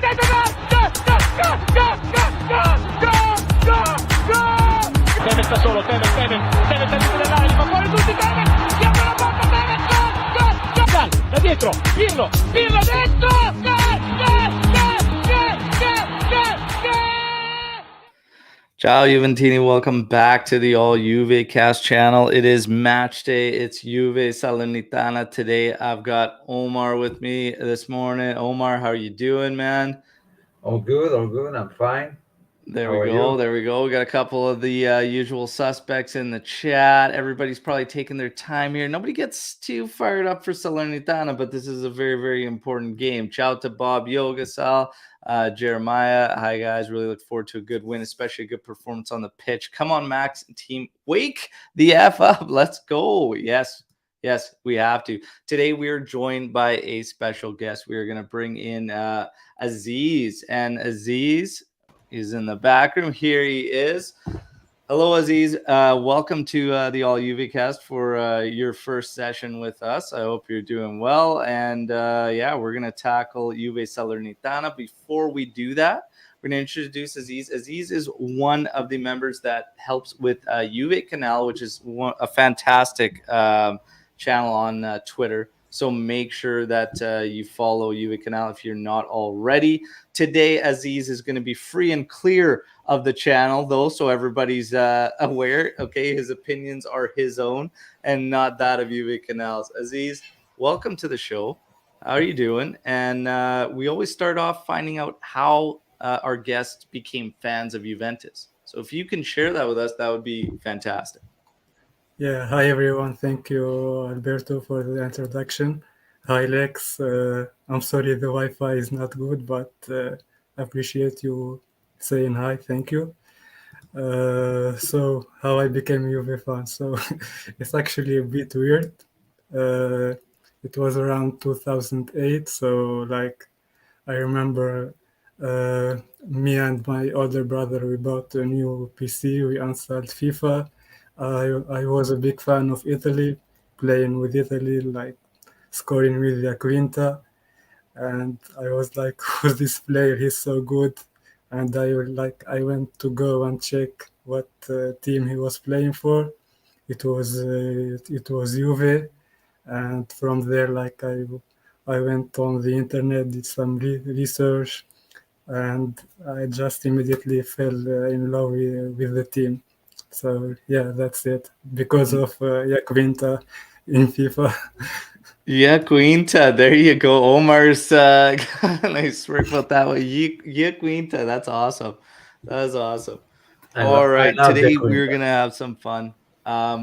Tevez sta solo, Tevez all'interno dell'area, ma fuori tutti, Tevez, si apre la porta, Tevez, gol, da dietro, Pirlo dentro, Ciao Juventini, welcome back to the All Juve Cast channel. It is match day. It's Juve Salernitana today. I've got Omer with me this morning. Omer, how are you doing, man? All good. I'm fine. There we go. We got a couple of the usual suspects in the chat. Everybody's probably taking their time here. Nobody gets too fired up for Salernitana, but this is a very, very important game. Ciao to Bob Yogasal, Jeremiah. Hi, guys. Really look forward to a good win, especially a good performance on the pitch. Come on, Max and team. Wake the F up. Let's go. Yes, we have to. Today, we are joined by a special guest. We are going to bring in Aziz. And Aziz is in the back room. Here he is. Hello, Aziz. Welcome to the All Juve Cast for your first session with us. I hope you're doing well. And we're going to tackle Juve Salernitana. Before we do that, we're going to introduce Aziz. Aziz is one of the members that helps with Juve Canal, which is a fantastic channel on Twitter. So make sure that you follow Juve Canal if you're not already. Today, Aziz is going to be free and clear of the channel, though, so everybody's aware. Okay, his opinions are his own and not that of Juve Canal's. Aziz, welcome to the show. How are you doing? And we always start off finding out how our guests became fans of Juventus. So if you can share that with us, that would be fantastic. Yeah, hi everyone. Thank you, Alberto, for the introduction. Hi, Lex. I'm sorry the Wi-Fi is not good, but I appreciate you saying hi. Thank you. So how I became a Juve fan. So it's actually a bit weird. It was around 2008. So I remember me and my older brother, we bought a new PC. We installed FIFA. I was a big fan of Italy, playing with Italy, scoring with the Quinta, and I was like, who's this player? He's so good. And I went to go and check what team he was playing for. It was Juve, and from there I went on the internet, did some research, and I just immediately fell in love with the team. So yeah, that's it. Because of Quinta in FIFA. Yeah, Quinta. There you go. Omar's nice work about that one. Yeah, Quinta. That's awesome. That's awesome. All right. Today we're gonna have some fun.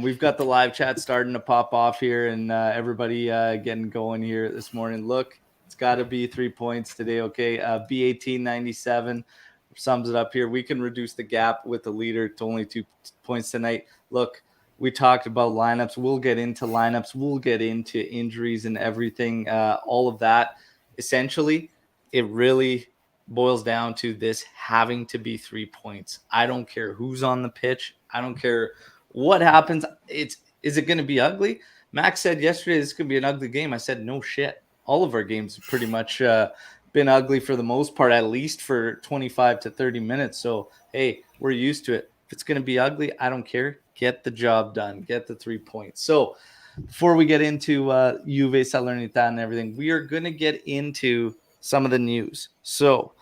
We've got the live chat starting to pop off here, and everybody getting going here this morning. Look, it's got to be 3 points today. Okay, B1897 sums it up here. We can reduce the gap with the leader to only 2 points tonight. Look, we talked about lineups. We'll get into lineups. We'll get into injuries and everything. All of that. Essentially, it really boils down to this having to be 3 points. I don't care who's on the pitch. I don't care what happens. Is it going to be ugly? Max said yesterday this could be an ugly game. I said no shit. All of our games have pretty much been ugly for the most part, at least for 25 to 30 minutes. So, hey, we're used to it. If it's going to be ugly, I don't care. Get the job done. Get the 3 points. So before we get into Juve, Salernitana, and everything, we are going to get into some of the news. So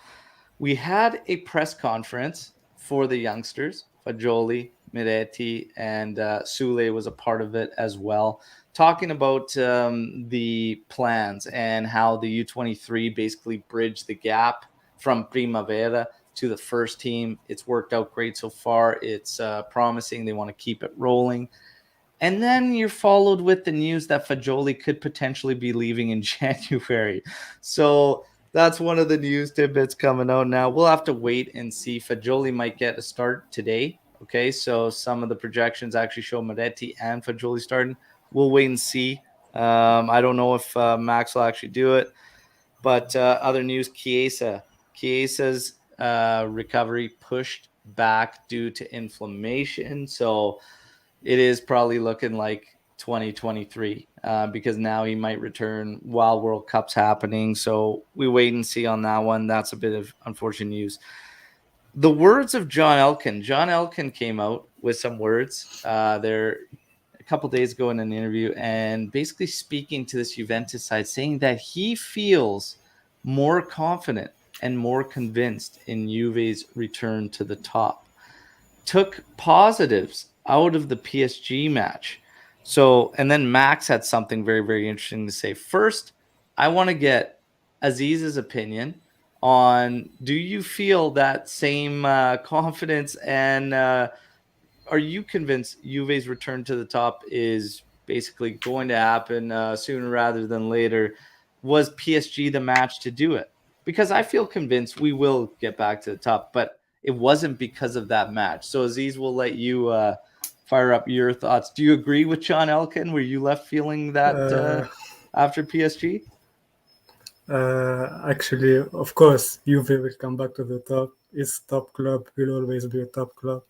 we had a press conference for the youngsters. Fagioli, Miretti, and Sule was a part of it as well, talking about the plans and how the U23 basically bridged the gap from Primavera to the first team. It's worked out great so far. It's promising. They want to keep it rolling. And then you're followed with the news that Fagioli could potentially be leaving in January. So that's one of the news tidbits coming out now. We'll have to wait and see. Fagioli might get a start today. Okay, so some of the projections actually show Miretti and Fagioli starting. We'll wait and see. I don't know if Max will actually do it. But other news, Chiesa's recovery pushed back due to inflammation. So it is probably looking like 2023 because now he might return while World Cup's happening. So we wait and see on that one. That's a bit of unfortunate news. The words of John Elkann. John Elkann came out with some words there a couple days ago in an interview and basically speaking to this Juventus side, saying that he feels more confident and more convinced in Juve's return to the top. Took positives out of the PSG match. So, and then Max had something very, very interesting to say. First, I want to get Aziz's opinion on, do you feel that same confidence, and are you convinced Juve's return to the top is basically going to happen sooner rather than later? Was PSG the match to do it? Because I feel convinced we will get back to the top, but it wasn't because of that match. So Aziz, will let you fire up your thoughts. Do you agree with John Elkann? Were you left feeling that after PSG? Actually, of course, Juve will come back to the top. It's top club, will always be a top club.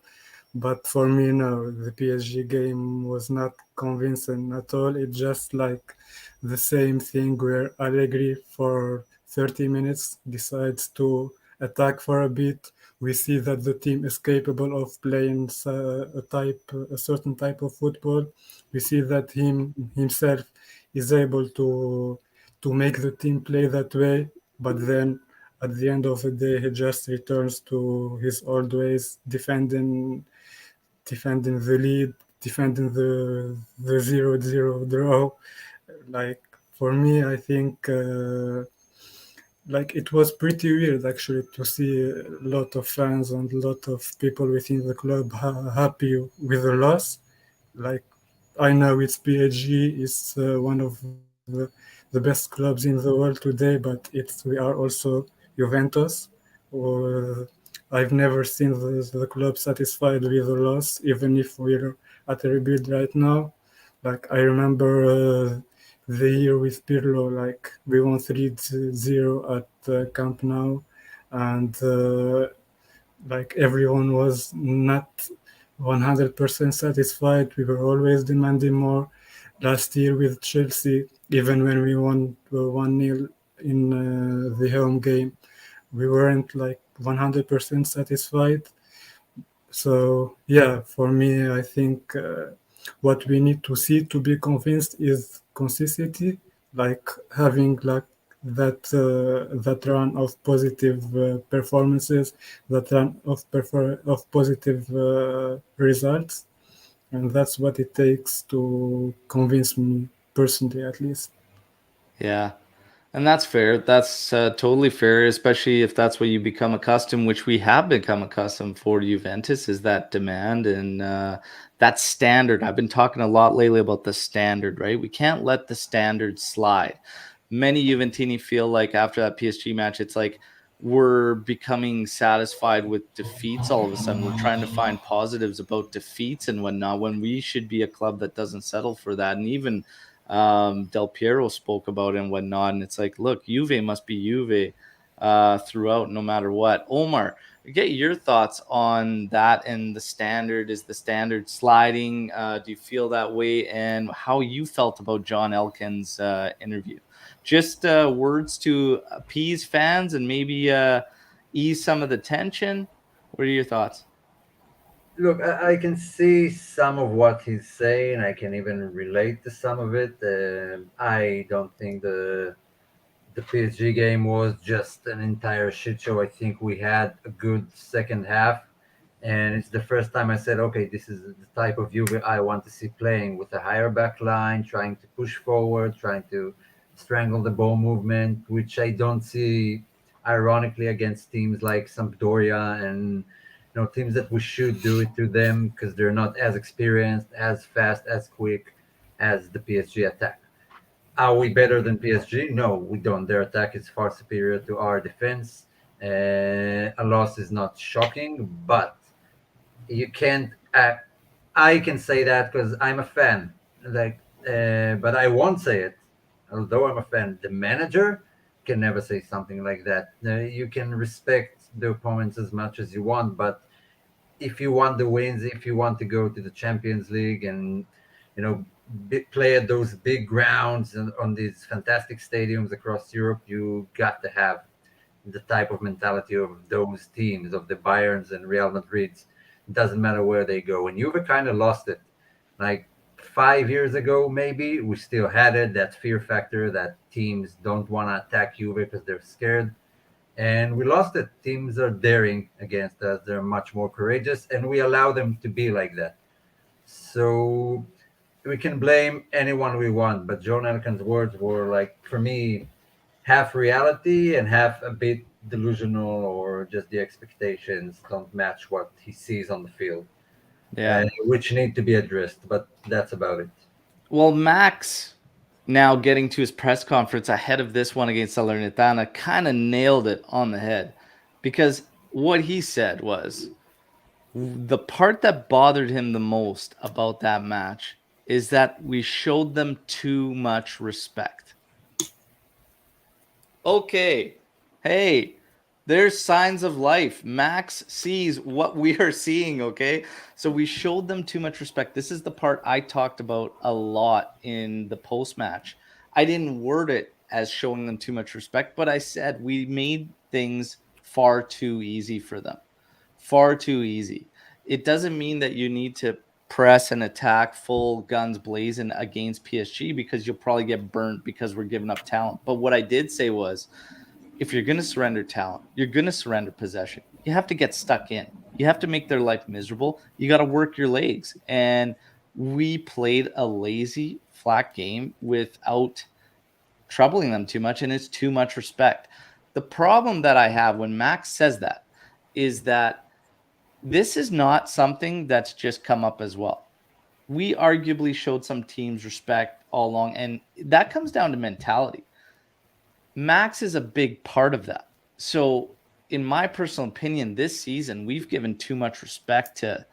But for me, no, the PSG game was not convincing at all. It's just like the same thing where Allegri for 30 minutes decides to attack for a bit. We see that the team is capable of playing a certain type of football. We see that himself is able to make the team play that way, but then at the end of the day, he just returns to his old ways, defending the lead, defending the 0-0 draw. Like, for me, I think like it was pretty weird actually to see a lot of fans and a lot of people within the club happy with the loss. Like, I know it's PSG, it's one of the best clubs in the world today, but we are also Juventus. Or I've never seen the club satisfied with the loss, even if we're at a rebuild right now. Like, I remember the year with Pirlo, like we won 3-0 at Camp Nou, and like everyone was not 100% satisfied. We were always demanding more. Last year with Chelsea, even when we won 1-0 in the home game, we weren't like 100% satisfied. So yeah, for me, I think what we need to see to be convinced is consistency, like having like that run of positive performances, that run of positive results, and that's what it takes to convince me personally, at least. Yeah. And that's fair. That's totally fair, especially if that's what you become accustomed, which we have become accustomed for Juventus, is that demand and that standard. I've been talking a lot lately about the standard, right? We can't let the standard slide. Many Juventini feel like after that PSG match, it's like we're becoming satisfied with defeats all of a sudden. We're trying to find positives about defeats and whatnot, when we should be a club that doesn't settle for that. And even Del Piero spoke about it and whatnot. And it's like, look, Juve must be Juve throughout, no matter what. Omer, get your thoughts on that and the standard. Is the standard sliding? Do you feel that way? And how you felt about John Elkann's interview? Just words to appease fans and maybe ease some of the tension. What are your thoughts? Look, I can see some of what he's saying. I can even relate to some of it. I don't think the PSG game was just an entire shit show. I think we had a good second half, and it's the first time I said, okay, this is the type of Juve I want to see playing, with a higher back line, trying to push forward, trying to strangle the ball movement, which I don't see, ironically, against teams like Sampdoria and teams that we should do it to them, because they're not as experienced, as fast, as quick as the PSG attack. Are we better than PSG? No, we don't. Their attack is far superior to our defense. A loss is not shocking, but you can't. I can say that because I'm a fan. Like, but I won't say it, although I'm a fan. The manager can never say something like that. You can respect the opponents as much as you want, but if you want the wins, if you want to go to the Champions League and play at those big grounds and on these fantastic stadiums across Europe, you got to have the type of mentality of those teams, of the Bayerns and Real Madrids. It doesn't matter where they go. And Juve kind of lost it. Like 5 years ago, maybe, we still had it, that fear factor that teams don't want to attack Juve because they're scared. And we lost it. Teams are daring against us. They're much more courageous, and we allow them to be like that. So we can blame anyone we want, but John Elkann's words were like, for me, half reality and half a bit delusional, or just the expectations don't match what he sees on the field, Yeah. which need to be addressed. But that's about it. Well, Max, now getting to his press conference ahead of this one against Salernitana, kind of nailed it on the head, because what he said was the part that bothered him the most about that match is that we showed them too much respect. Okay. Hey, there's signs of life. Max sees what we are seeing, okay? So we showed them too much respect. This is the part I talked about a lot in the post-match. I didn't word it as showing them too much respect, but I said we made things far too easy for them. Far too easy. It doesn't mean that you need to press and attack full guns blazing against PSG, because you'll probably get burnt because we're giving up talent. But what I did say was, if you're going to surrender talent, you're going to surrender possession. You have to get stuck in. You have to make their life miserable. You got to work your legs. And we played a lazy, flat game without troubling them too much, and it's too much respect. The problem that I have when Max says that is that this is not something that's just come up as well. We arguably showed some teams respect all along, and that comes down to mentality. Max is a big part of that. So, in my personal opinion, this season, we've given too much respect to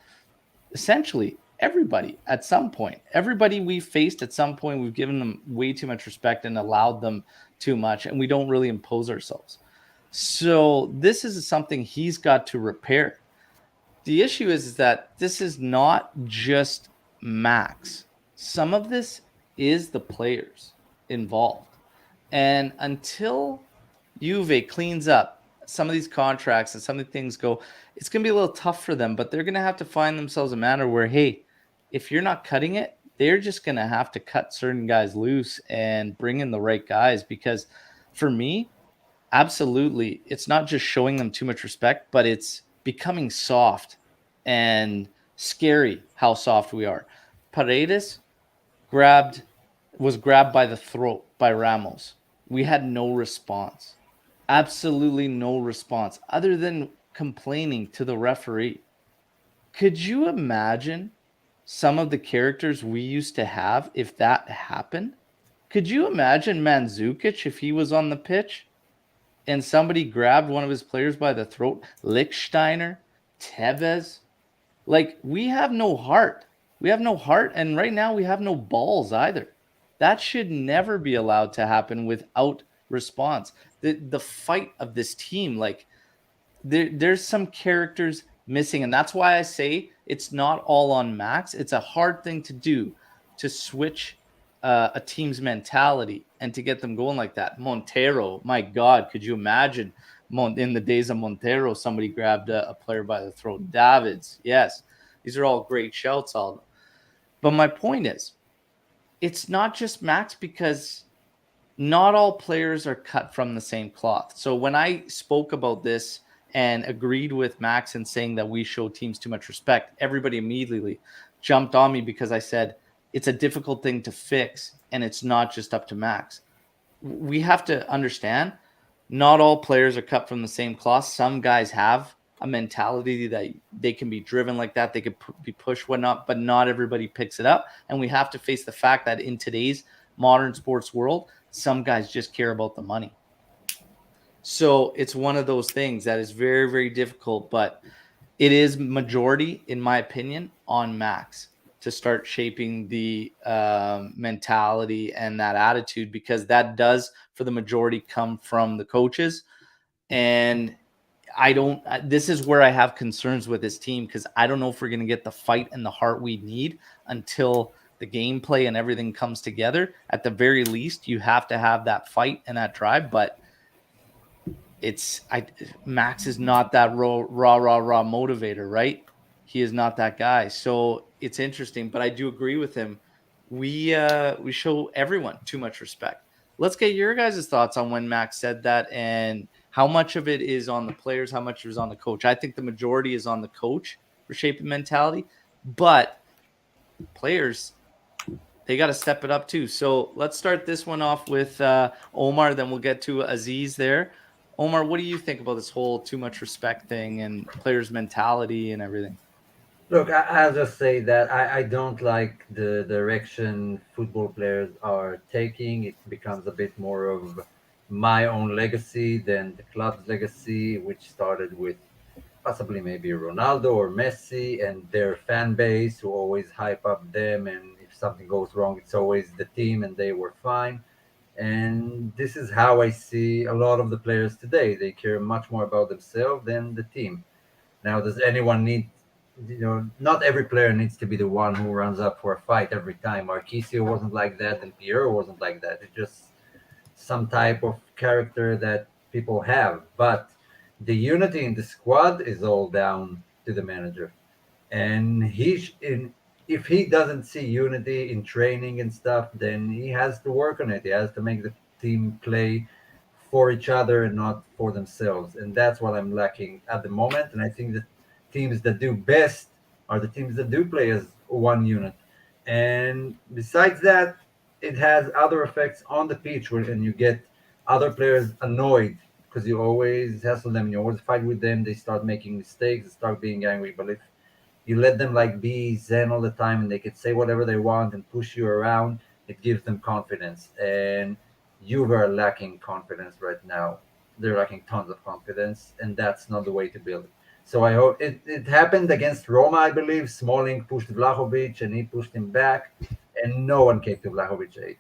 essentially everybody at some point. Everybody we've faced at some point, we've given them way too much respect and allowed them too much, and we don't really impose ourselves. So, this is something he's got to repair. The issue is that this is not just Max. Some of this is the players involved. And until Juve cleans up some of these contracts and some of the things go, it's going to be a little tough for them, but they're going to have to find themselves a manner where, hey, if you're not cutting it, they're just going to have to cut certain guys loose and bring in the right guys. Because for me, absolutely, it's not just showing them too much respect, but it's becoming soft and scary how soft we are. Paredes was grabbed by the throat by Ramos. We had no response. Absolutely no response other than complaining to the referee. Could you imagine some of the characters we used to have if that happened? Could you imagine Mandzukic if he was on the pitch and somebody grabbed one of his players by the throat? Lichtsteiner, Tevez. Like, we have no heart. We have no heart, and right now we have no balls either. That should never be allowed to happen without response. The fight of this team, like, there's some characters missing, and that's why I say it's not all on Max. It's a hard thing to do, to switch a team's mentality and to get them going like that. Montero, my God, could you imagine in the days of Montero, somebody grabbed a player by the throat? Davids, yes. These are all great shouts, all of them. But my point is, it's not just Max, because not all players are cut from the same cloth. So when I spoke about this and agreed with Max in saying that we show teams too much respect, everybody immediately jumped on me because I said it's a difficult thing to fix and it's not just up to Max. We have to understand not all players are cut from the same cloth. Some guys have a mentality that they can be driven like that. They could be pushed, whatnot, but not everybody picks it up. And we have to face the fact that in today's modern sports world, some guys just care about the money. So it's one of those things that is very, very difficult, but it is majority, in my opinion, on Max to start shaping the mentality and that attitude, because that does, for the majority, come from the coaches. And this is where I have concerns with this team, because I don't know if we're going to get the fight and the heart we need until the gameplay and everything comes together, at the very least, you have to have that fight and that drive. But Max is not that raw motivator, right? He is not that guy. So it's interesting, but I do agree with him. We show everyone too much respect. Let's get your guys' thoughts on when Max said that and how much of it is on the players, how much is on the coach. I think the majority is on the coach for shaping mentality, but players, they got to step it up too. So let's start this one off with Omer, then we'll get to Aziz there. Omer, what do you think about this whole too much respect thing and players' mentality and everything? Look, I'll just say that I don't like the direction football players are taking. It becomes a bit more of my own legacy than the club's legacy, which started with possibly maybe Ronaldo or Messi and their fan base who always hype up them. And if something goes wrong, it's always the team and they were fine. And this is how I see a lot of the players today. They care much more about themselves than the team. Now, does anyone need, not every player needs to be the one who runs up for a fight every time. Marquisio wasn't like that, and Piero wasn't like that. It's just some type of character that people have. But the unity in the squad is all down to the manager. And if he doesn't see unity in training and stuff, then he has to work on it. He has to make the team play for each other and not for themselves. And that's what I'm lacking at the moment. And I think the teams that do best are the teams that do play as one unit. And besides that, it has other effects on the pitch when you get other players annoyed because you always hassle them, you always fight with them, they start making mistakes, they start being angry. But if you let them like be zen all the time and they can say whatever they want and push you around, it gives them confidence. And Juve are lacking confidence right now. They're lacking tons of confidence, and that's not the way to build it. So I hope it happened against Roma, I believe. Smalling pushed Vlahovic and he pushed him back, and no one came to Vlahovic's aid.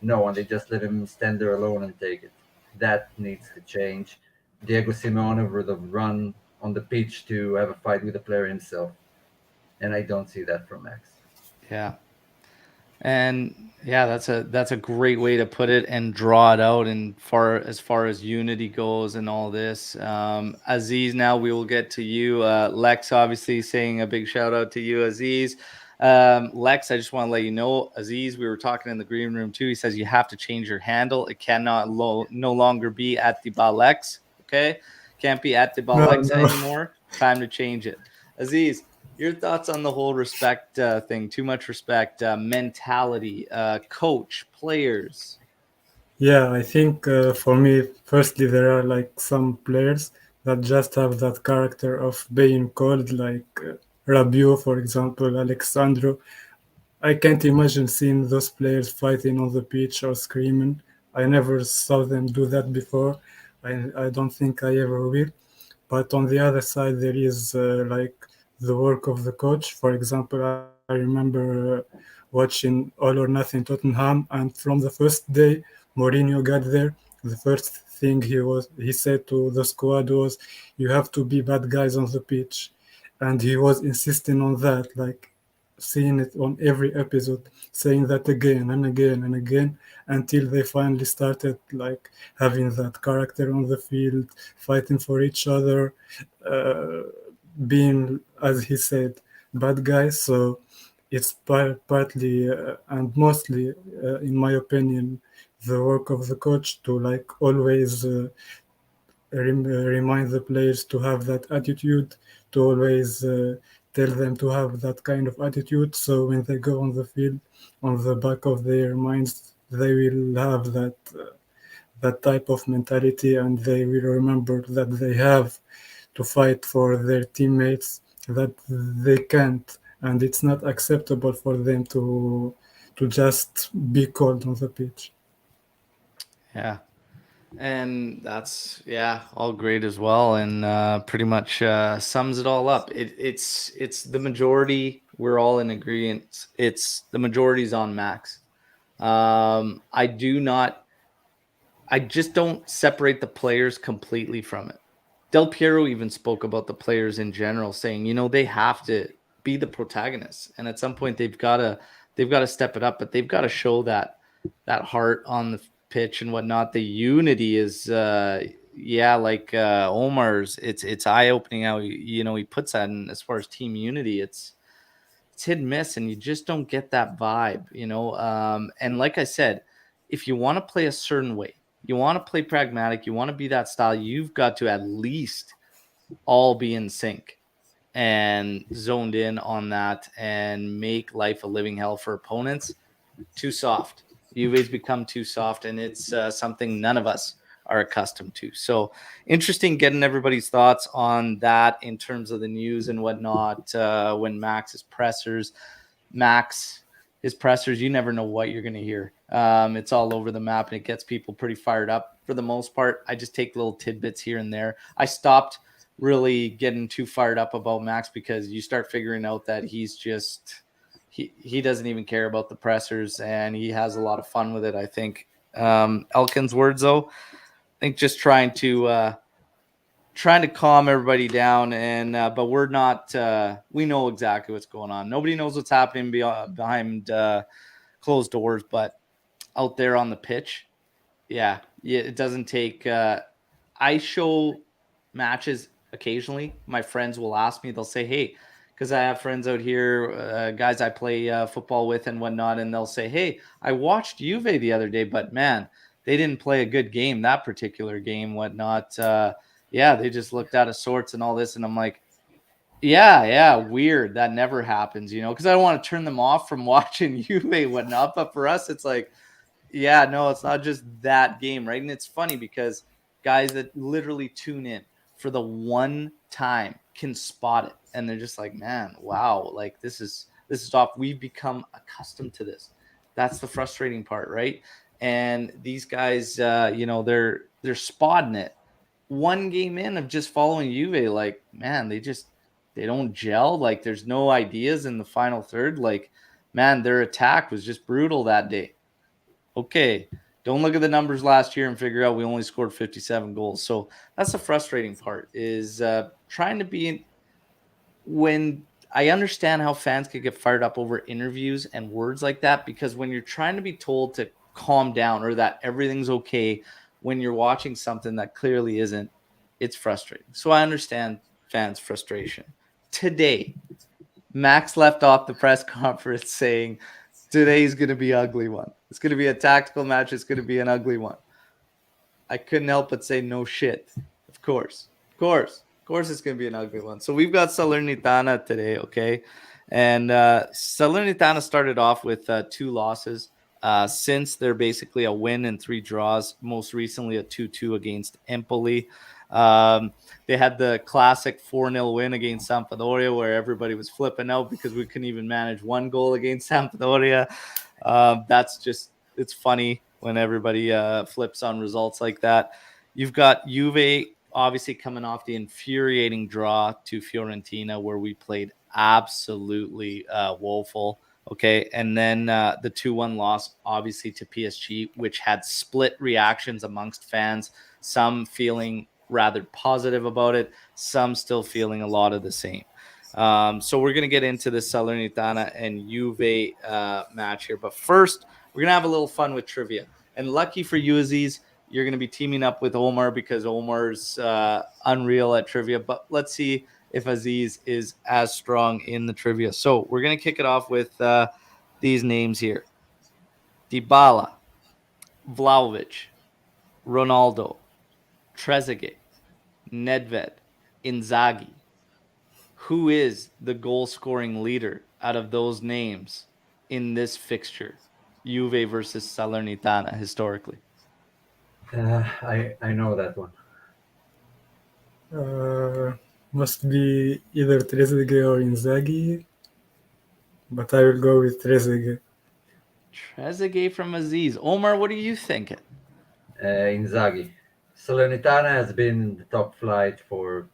No one. They just let him stand there alone and take it. That needs to change. Diego Simeone would have run on the pitch to have a fight with the player himself, and I don't see that from Max. Yeah. And yeah, that's a great way to put it and draw it out. And as far as unity goes and all this, Aziz, now we will get to you. Lex, obviously, saying a big shout out to you, Aziz. Lex, I just want to let you know, Aziz, we were talking in the green room too. He says you have to change your handle. It cannot no longer be at Dybala. Okay, can't be at Dybala anymore. Time to change it. Aziz, your thoughts on the whole respect thing? Too much respect, mentality, coach, players. Yeah, I think for me, firstly, there are like some players that just have that character of being cold, like Rabiot, for example, Alexandro. I can't imagine seeing those players fighting on the pitch or screaming. I never saw them do that before. I don't think I ever will. But on the other side, there is like the work of the coach. For example, I remember watching All or Nothing Tottenham, and from the first day Mourinho got there, the first thing he said to the squad was, "You have to be bad guys on the pitch," and he was insisting on that, like seeing it on every episode, saying that again and again and again, until they finally started like having that character on the field, fighting for each other, uh, being, as he said, bad guys. So it's partly and mostly, in my opinion, the work of the coach to like always remind the players to have that attitude, to always tell them to have that kind of attitude. So when they go on the field, on the back of their minds, they will have that type of mentality, and they will remember that they have to fight for their teammates, that they can't, and it's not acceptable for them to just be cold on the pitch. Yeah. And that's all great as well, and pretty much sums it all up. It's the majority. We're all in agreement. It's the majority's on Max. I just don't separate the players completely from it. Del Piero even spoke about the players in general, saying they have to be the protagonists, and at some point they've got they've got to step it up, but they've got to show that heart on the pitch and whatnot. The unity is, like Omar's. It's eye opening how he puts that in as far as team unity. It's hit and miss, and you just don't get that vibe, And like I said, if you want to play a certain way, you want to play pragmatic, you want to be that style, you've got to at least all be in sync and zoned in on that and make life a living hell for opponents. Too soft. Juve's become too soft, and it's something none of us are accustomed to. So interesting getting everybody's thoughts on that in terms of the news and whatnot. When his pressers, you never know what you're going to hear. It's all over the map, and it gets people pretty fired up. For the most part, I just take little tidbits here and there. I stopped really getting too fired up about Max because you start figuring out that he's just he doesn't even care about the pressers, and he has a lot of fun with it, I think. Elkin's words, though, I think just trying to calm everybody down, and but we're not. We know exactly what's going on. Nobody knows what's happening behind closed doors, but out there on the pitch, yeah, it doesn't take. I show matches occasionally. My friends will ask me. They'll say, "Hey," because I have friends out here, guys I play football with and whatnot, and they'll say, "Hey, I watched Juve the other day, but man, they didn't play a good game, that particular game, whatnot. They just looked out of sorts and all this." And I'm like, yeah, weird. That never happens, because I don't want to turn them off from watching Juve, whatnot. But for us, it's like, yeah, no, it's not just that game, right? And it's funny because guys that literally tune in for the one time can spot it. And they're just like, man, wow, like this is off. We've become accustomed to this. That's the frustrating part, right? And these guys, they're spotting it. One game in of just following Juve, like, man, they don't gel. Like, there's no ideas in the final third. Like, man, their attack was just brutal that day. Okay, don't look at the numbers last year and figure out we only scored 57 goals. So that's the frustrating part, is trying to be when I understand how fans could get fired up over interviews and words like that, because when you're trying to be told to calm down or that everything's okay when you're watching something that clearly isn't, it's frustrating. So I understand fans' frustration. Today, Max left off the press conference saying, today's going to be an ugly one. It's going to be a tactical match. It's going to be an ugly one. I couldn't help but say, no shit. Of course it's going to be an ugly one. So we've got Salernitana today, okay? And Salernitana started off with 2 losses. Since they're basically a win and 3 draws, most recently a 2-2 against Empoli. They had the classic 4-0 win against Sampdoria where everybody was flipping out because we couldn't even manage 1 goal against Sampdoria. It's funny when everybody flips on results like that. You've got Juve obviously coming off the infuriating draw to Fiorentina where we played absolutely woeful. Okay, and then the 2-1 loss, obviously, to PSG, which had split reactions amongst fans, some feeling rather positive about it, some still feeling a lot of the same. So we're going to get into the Salernitana and Juve match here. But first, we're going to have a little fun with trivia. And lucky for you, Aziz, you're going to be teaming up with Omer because Omer's unreal at trivia. But let's see if Aziz is as strong in the trivia. So we're going to kick it off with these names here. Dybala, Vlahovic, Ronaldo, Trezeguet, Nedved, Inzaghi. Who is the goal-scoring leader out of those names in this fixture? Juve versus Salernitana, historically. I know that one. Must be either Trezeguet or Inzaghi, but I will go with Trezeguet. Trezeguet from Aziz. Omer, what are you thinking? Inzaghi. Salernitana has been in the top flight for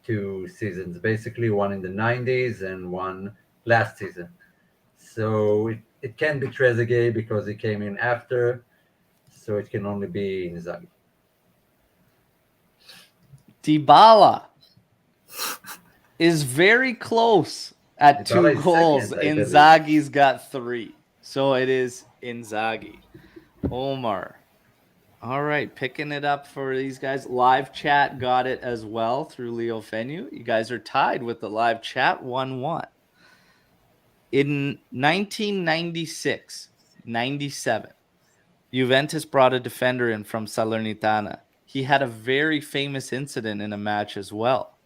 2 seasons, basically one in the 90s and one last season. So it can be Trezeguet because he came in after, so it can only be Inzaghi. Dybala is very close at 2 goals. Second, Inzaghi's got 3. So it is Inzaghi. Omer. All right, picking it up for these guys. Live chat got it as well through Leo Fenu. You guys are tied with the live chat 1-1. In 1996-97, Juventus brought a defender in from Salernitana. He had a very famous incident in a match as well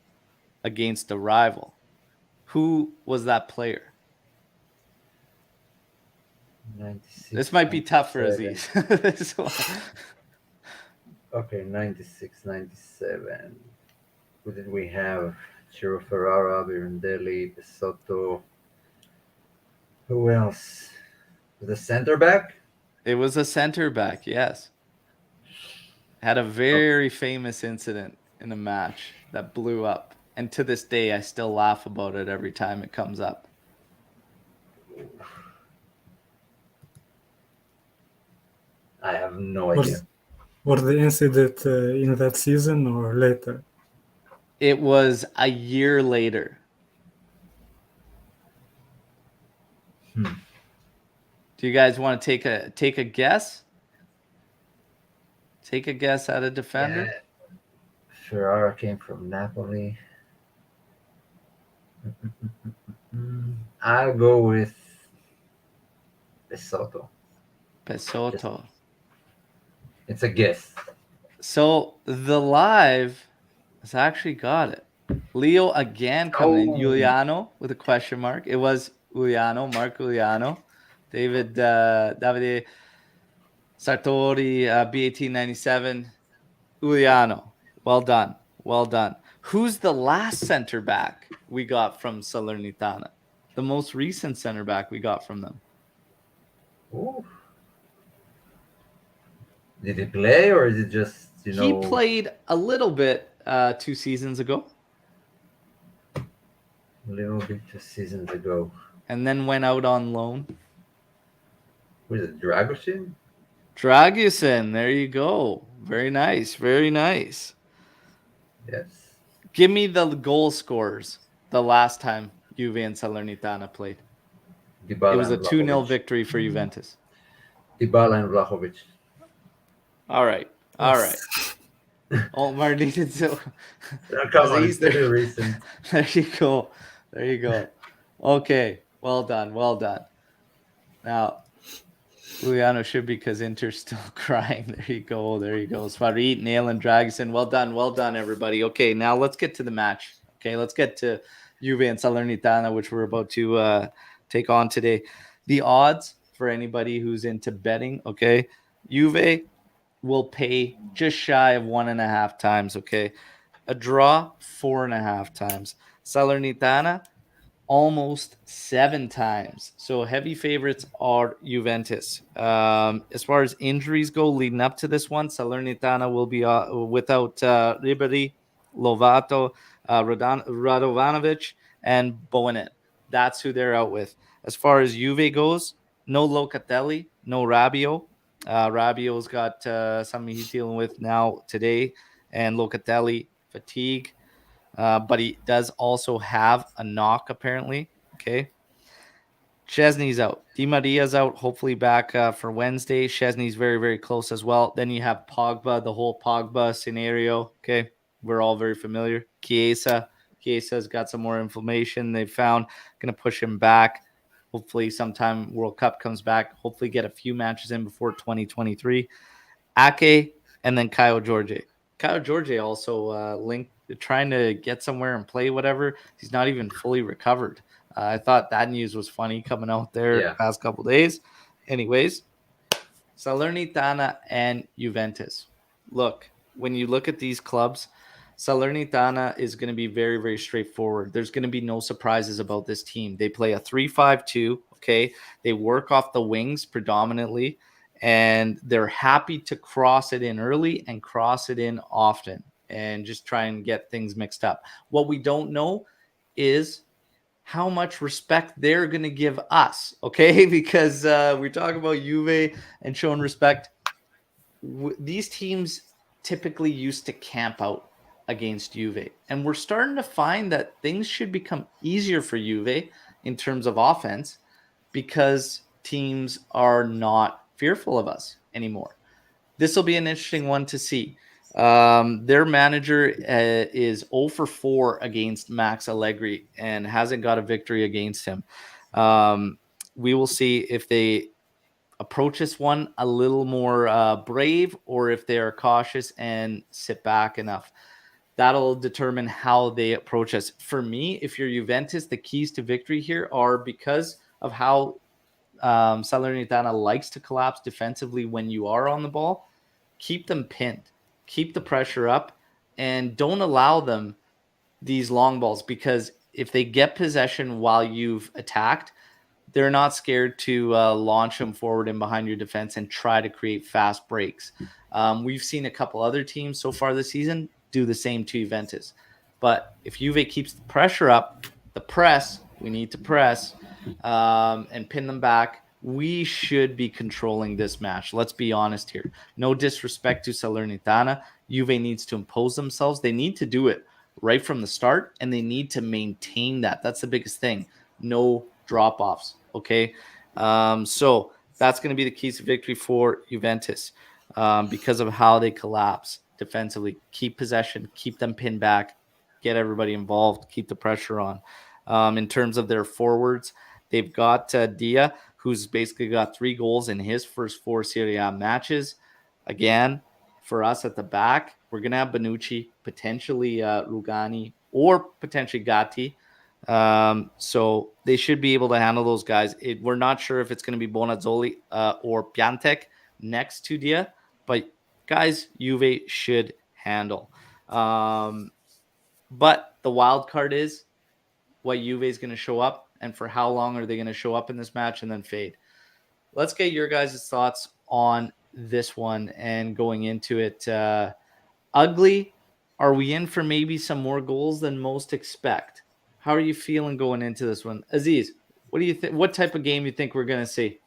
against a rival. Who was that player? 96. This might be tough for Aziz. Okay, 96, 97. Who did we have? Chiro Ferrara, Birondelli, Pesotto. Who else? The center back? It was a center back, yes. Had a very famous incident in a match that blew up. And to this day, I still laugh about it every time it comes up. I have no idea. Was the incident in that season or later? It was a year later. Do you guys want to take a guess? Take a guess at a defender? Yeah. Ferrara came from Napoli. I'll go with Pesotto. It's a guess. So the live has actually got it. Leo again coming in. Giuliano with a question mark. It was Giuliano, Mark Giuliano. Davide Sartori, B1897. Giuliano. Well done. Well done. Who's the last center back we got from Salernitana? The most recent center back we got from them. Ooh. Did he play or is it just, He played a little bit 2 seasons ago. A little bit 2 seasons ago. And then went out on loan. Was it Dragusin? Dragusin, there you go. Very nice. Very nice. Yes. Give me the goal scorers the last time Juve and Salernitana played. Dybala it was a 2-0 victory for Juventus. Dybala and Vlahovic. All right. All right. Omer needed to. Come on, it's very recent. There you go. There you go. Okay. Well done. Well done. Now, Giuliano should be because Inter's still crying. There you go. There you go. Svarit, Nail, and Dragusin. Well done. Well done, everybody. Okay, now let's get to the match. Okay, let's get to Juve and Salernitana, which we're about to take on today. The odds for anybody who's into betting, okay, Juve will pay just shy of 1.5 times, okay? A draw, 4.5 times. Salernitana, almost 7 times. So heavy favorites are Juventus. As far as injuries go leading up to this one, Salernitana will be without Ribery, Lovato, Radovanovic, and Boanet. That's who they're out with. As far as Juve goes, no Locatelli, no Rabiot. Rabiot's got something he's dealing with now today, and Locatelli, fatigue. But he does also have a knock, apparently. Okay. Chesney's out. Di Maria's out, hopefully back for Wednesday. Chesney's very, very close as well. Then you have Pogba, the whole Pogba scenario. Okay. We're all very familiar. Chiesa's got some more inflammation they found. Going to push him back. Hopefully sometime World Cup comes back. Hopefully get a few matches in before 2023. Ake and then Kyle Jorge. Kyle Jorge also linked trying to get somewhere and play whatever. He's not even fully recovered. I thought that news was funny coming out there the past couple days. Anyways, Salernitana and Juventus. Look, when you look at these clubs, Salernitana is going to be very, very straightforward. There's going to be no surprises about this team. They play a 3-5-2, okay? They work off the wings predominantly, and they're happy to cross it in early and cross it in often and just try and get things mixed up. What we don't know is how much respect they're going to give us, okay? Because we're talking about Juve and showing respect. These teams typically used to camp out against Juve, and we're starting to find that things should become easier for Juve in terms of offense because teams are not fearful of us anymore. This will be an interesting one to see. Their manager is 0 for 4 against Max Allegri and hasn't got a victory against him. We will see if they approach this one a little more brave or if they are cautious and sit back enough. That'll determine how they approach us. For me, if you're Juventus, the keys to victory here are because of how Salernitana likes to collapse defensively when you are on the ball. Keep them pinned, keep the pressure up, and don't allow them these long balls, because if they get possession while you've attacked, they're not scared to launch them forward and behind your defense and try to create fast breaks. We've seen a couple other teams so far this season do the same to Juventus. But if Juve keeps the pressure up, we need to press and pin them back, we should be controlling this match. Let's be honest here. No disrespect to Salernitana. Juve needs to impose themselves. They need to do it right from the start, and they need to maintain that. That's the biggest thing. No drop-offs, okay? So that's going to be the keys to victory for Juventus because of how they collapse defensively. Keep possession, keep them pinned back, get everybody involved, keep the pressure on. In terms of their forwards, they've got Dia, who's basically got 3 goals in his first 4 Serie A matches. Again, for us at the back, we're going to have Bonucci, potentially Rugani, or potentially Gatti. So they should be able to handle those guys. We're not sure if it's going to be Bonazzoli or Piantek next to Dia, but guys, Juve should handle. But the wild card is what Juve is going to show up, and for how long are they going to show up in this match and then fade. Let's get your guys' thoughts on this one and going into it. Ugly, are we in for maybe some more goals than most expect? How are you feeling going into this one? Aziz, what do you think? What type of game you think we're going to see?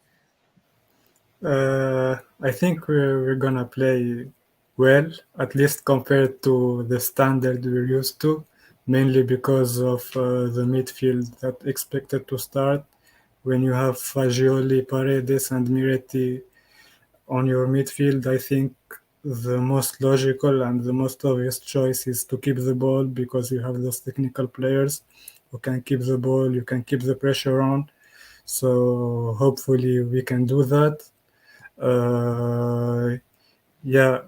I think we're going to play well, at least compared to the standard we're used to, mainly because of the midfield that expected to start. When you have Fagioli, Paredes, and Miretti on your midfield, I think the most logical and the most obvious choice is to keep the ball, because you have those technical players who can keep the ball, you can keep the pressure on. So hopefully we can do that. Yeah.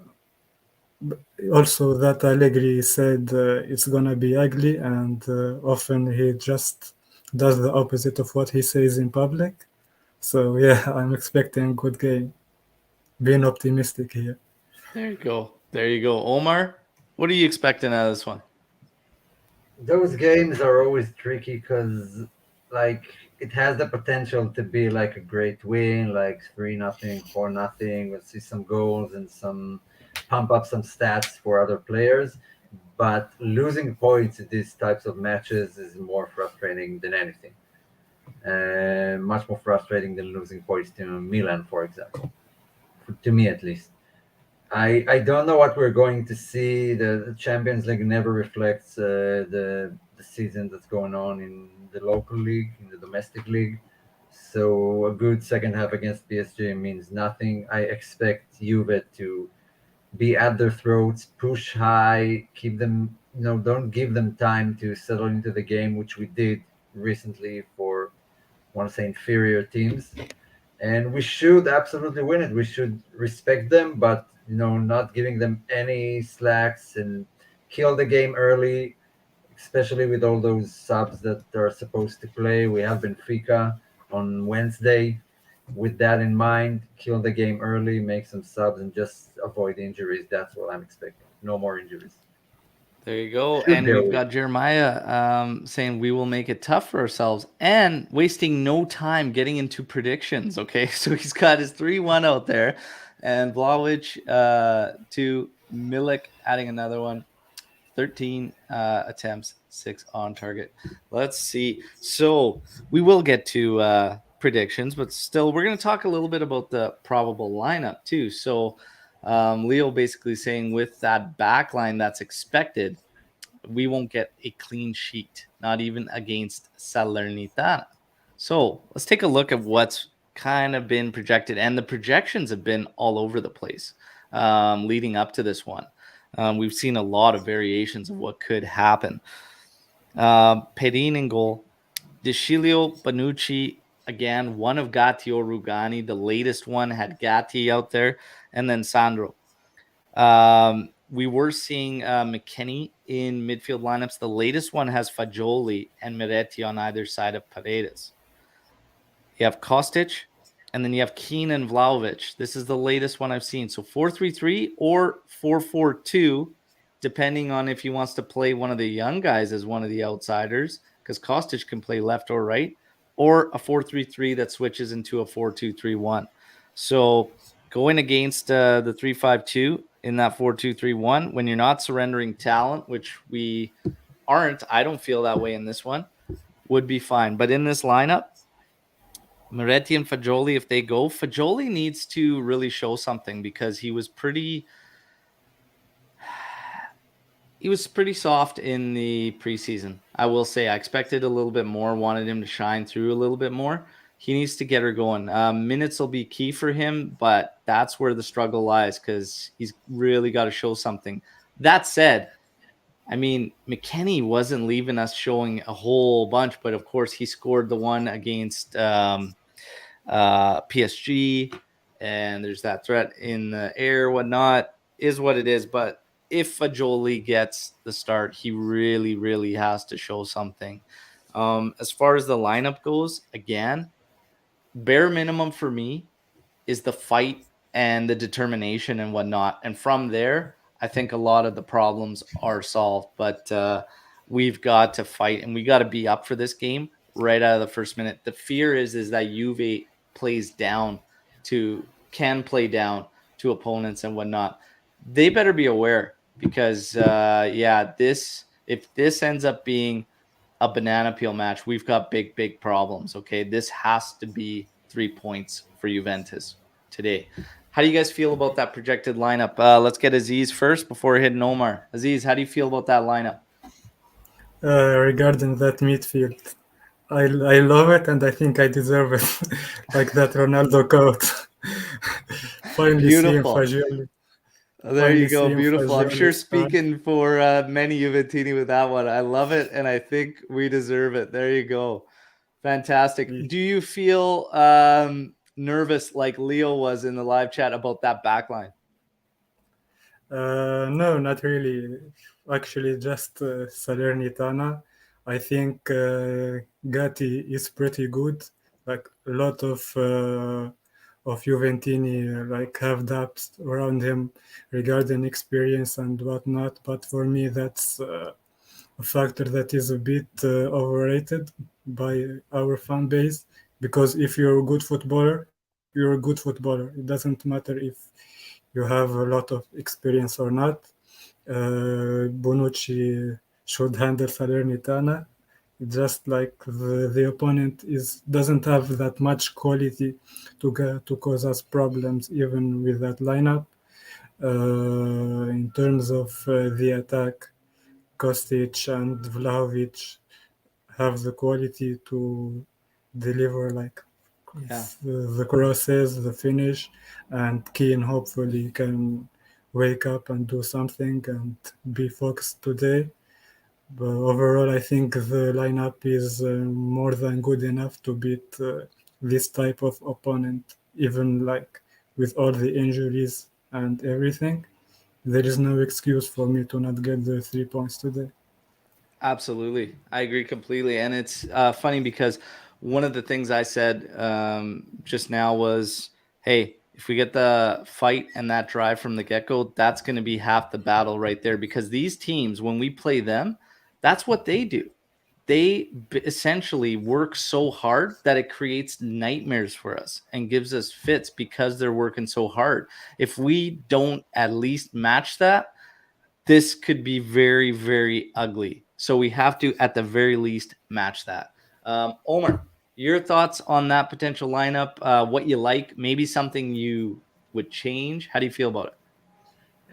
Also, that Allegri said it's gonna be ugly, and often he just does the opposite of what he says in public. So yeah, I'm expecting a good game. Being optimistic here. There you go. There you go. Omer, what are you expecting out of this one? Those games are always tricky because, like, it has the potential to be like a great win, like 3-0, 4-0. We'll see some goals and some pump up some stats for other players. But losing points in these types of matches is more frustrating than anything. Much more frustrating than losing points to Milan, for example. To me, at least. I don't know what we're going to see. The Champions League never reflects the season that's going on in the local league, in the domestic league. So a good second half against PSG means nothing. I expect Juve to be at their throats, push high, keep them, don't give them time to settle into the game, which we did recently for, I want to say, inferior teams. And we should absolutely win it. We should respect them, but not giving them any slacks and kill the game early, especially with all those subs that are supposed to play. We have Benfica on Wednesday. With that in mind, kill the game early, make some subs, and just avoid injuries. That's what I'm expecting. No more injuries. There you go. And we've got Jeremiah saying we will make it tough for ourselves and wasting no time getting into predictions. Okay, so he's got his 3-1 out there, and Vlahovic to Milik adding another one. 13 attempts, 6 on target. Let's see. So we will get to predictions, but still, we're going to talk a little bit about the probable lineup too. So Leo basically saying with that back line that's expected, we won't get a clean sheet, not even against Salernitana. So let's take a look at what's kind of been projected, and the projections have been all over the place leading up to this one. We've seen a lot of variations of what could happen. Perin in goal. Deschilio, Bonucci, again, one of Gatti or Rugani. The latest one had Gatti out there, and then Sandro. We were seeing McKennie in midfield lineups. The latest one has Fagioli and Miretti on either side of Paredes. You have Kostic, and then you have Keane and Vlahovic. This is the latest one I've seen. So 4-3-3 or 4-4-2, depending on if he wants to play one of the young guys as one of the outsiders, because Kostic can play left or right, or a 4-3-3 that switches into a 4-2-3-1. So going against the 3-5-2 in that 4-2-3-1, when you're not surrendering talent, which we aren't, I don't feel that way in this one, would be fine. But in this lineup, Miretti and Fagioli, if they go, Fagioli needs to really show something because he was pretty soft in the preseason. I will say I expected a little bit more, wanted him to shine through a little bit more. He needs to get her going. Minutes will be key for him, but that's where the struggle lies because he's really got to show something. That said, I mean, McKennie wasn't leaving us showing a whole bunch, but of course he scored the one against PSG, and there's that threat in the air, whatnot, is what it is. But if Fagioli gets the start, he really, really has to show something. As far as the lineup goes, again, bare minimum for me is the fight and the determination and whatnot. And from there, I think a lot of the problems are solved. But we've got to fight, and we got to be up for this game right out of the first minute. The fear is that Juve can play down to opponents and whatnot. They better be aware because, if this ends up being a banana peel match, we've got big, big problems. Okay, this has to be 3 points for Juventus today. How do you guys feel about that projected lineup? Let's get Aziz first before hitting Omer. Aziz, how do you feel about that lineup? Regarding that midfield, I love it, and I think I deserve it. Like that Ronaldo quote. Finally Beautiful. seeing Fagioli. There you go. Beautiful. I'm sure speaking for many Juventini with that one. I love it, and I think we deserve it. There you go. Fantastic. Yeah. Do you feel nervous like Leo was in the live chat about that backline? No, not really. Actually, just Salernitana. I think Gatti is pretty good. Like a lot of Juventini like have doubts around him regarding experience and whatnot. But for me, that's a factor that is a bit overrated by our fan base. Because if you're a good footballer, you're a good footballer. It doesn't matter if you have a lot of experience or not. Bonucci should handle Salernitana. Just like the opponent doesn't have that much quality to cause us problems, even with that lineup. In terms of the attack, Kostic and Vlahovic have the quality to deliver the crosses, the finish, and Keane hopefully can wake up and do something and be focused today. But overall, I think the lineup is more than good enough to beat this type of opponent, even like with all the injuries and everything. There is no excuse for me to not get the 3 points today. Absolutely. I agree completely. And it's funny because one of the things I said just now was, hey, if we get the fight and that drive from the get-go, that's going to be half the battle right there. Because these teams, when we play them, that's what they do. They essentially work so hard that it creates nightmares for us and gives us fits because they're working so hard. If we don't at least match that, this could be very, very ugly. So we have to, at the very least, match that. Omer, your thoughts on that potential lineup, what you like, maybe something you would change? How do you feel about it?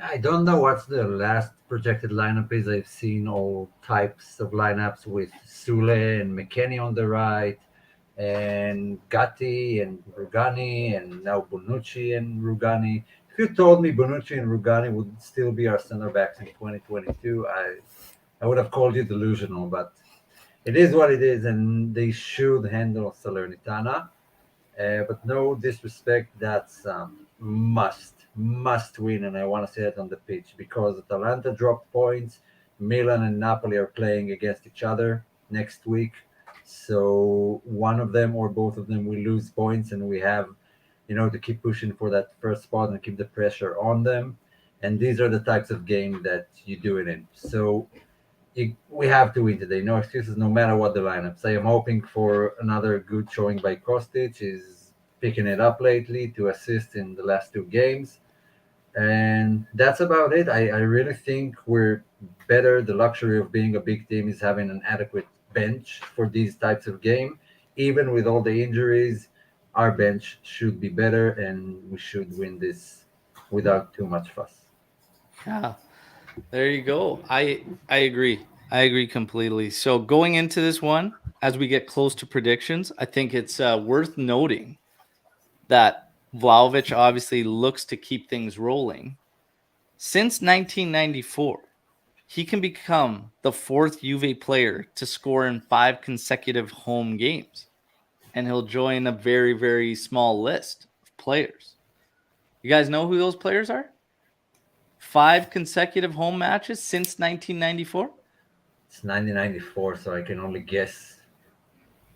I don't know what's the last projected lineup is. I've seen all types of lineups with Sule and McKennie on the right, and Gatti and Rugani, and now Bonucci and Rugani. If you told me Bonucci and Rugani would still be our center backs in 2022, I would have called you delusional, but it is what it is, and they should handle Salernitana. But no disrespect, that's must win, and I want to say it on the pitch because Atalanta dropped points. Milan and Napoli are playing against each other next week, so one of them or both of them will lose points, and we have, to keep pushing for that first spot and keep the pressure on them. And these are the types of game that you do it in. So we have to win today. No excuses, no matter what the lineups. I am hoping for another good showing by Kostic. Is picking it up lately to assist in the last two games. And that's about it. I really think we're better. The luxury of being a big team is having an adequate bench for these types of game. Even with all the injuries, our bench should be better, and we should win this without too much fuss. Yeah, there you go. I agree. I agree completely. So going into this one, as we get close to predictions, I think it's worth noting that Vlahovic obviously looks to keep things rolling. Since 1994, he can become the fourth Juve player to score in 5 consecutive home games. And he'll join a very, very small list of players. You guys know who those players are? 5 consecutive home matches since 1994? It's 1994, so I can only guess.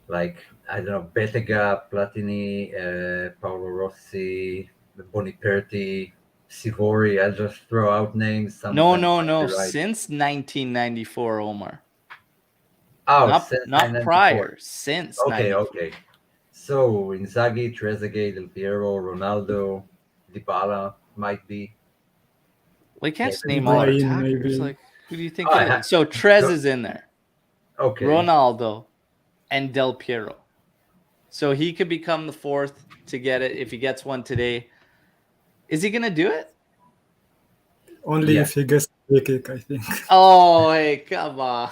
Like, I don't know, Bettega, Platini, Paolo Rossi, Boniperti, Sivori. I'll just throw out names. Some of them might No. be right. Since 1994, Omer. Oh, since Not 1994. prior. Since Okay, 94. okay. So Inzaghi, Trezeguet, Del Piero, Ronaldo, Dybala might be. Well, you can't just name Kevin all our Moore. Higuain, attackers. maybe. Like, who do you think Oh, it is? So Trez so- is in there. Okay. Ronaldo and Del Piero. So he could become the fourth to get it if he gets one today. Is he going to do it? Only Yeah. if he gets a free kick, I think. Oh, hey, come on.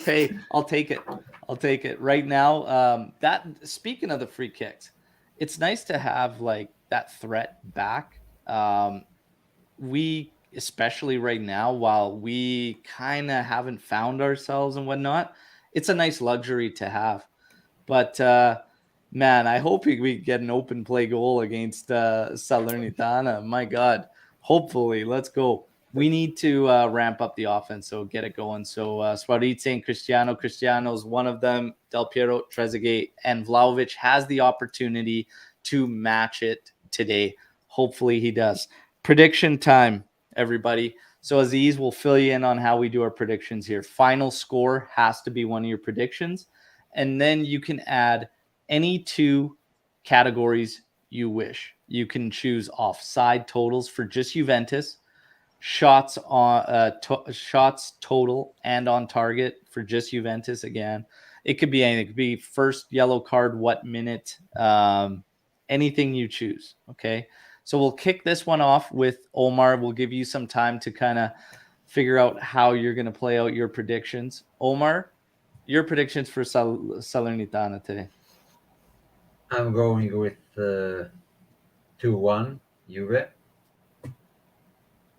Hey, I'll take it. I'll take it right now. That speaking of the free kicks, it's nice to have like that threat back. We especially right now, while we kind of haven't found ourselves and whatnot, it's a nice luxury to have. But man, I hope we get an open play goal against Salernitana. My God, hopefully, let's go. We need to ramp up the offense, so get it going. So Swaritze and Cristiano's one of them. Del Piero, Trezeguet, and Vlahovic has the opportunity to match it today. Hopefully he does. Prediction time, everybody. So Aziz will fill you in on how we do our predictions here. Final score has to be one of your predictions. And then you can add any 2 categories you wish. You can choose offside totals for just Juventus, shots shots total and on target for just Juventus again. It could be anything. It could be first yellow card, what minute, anything you choose. Okay. So we'll kick this one off with Omar. We'll give you some time to kind of figure out how you're going to play out your predictions. Omar, your predictions for Salernitana today. I'm going with 2-1 Juve.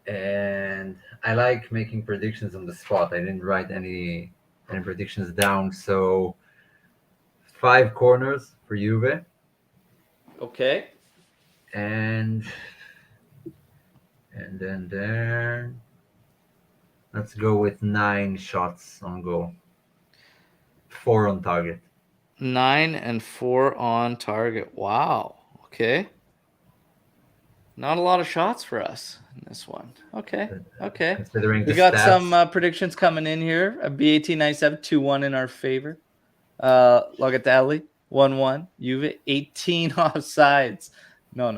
And I like making predictions on the spot. I didn't write any predictions down. So 5 corners for Juve. Okay. And then there, let's go with 9 shots on goal. 4 on target. 9 and 4 on target. Wow. Okay. Not a lot of shots for us in this one. Okay. Considering We the got stats. some predictions coming in here. BAT97, 2-1 in our favor. Logatelli, 1-1. Juve, 18 offsides. No.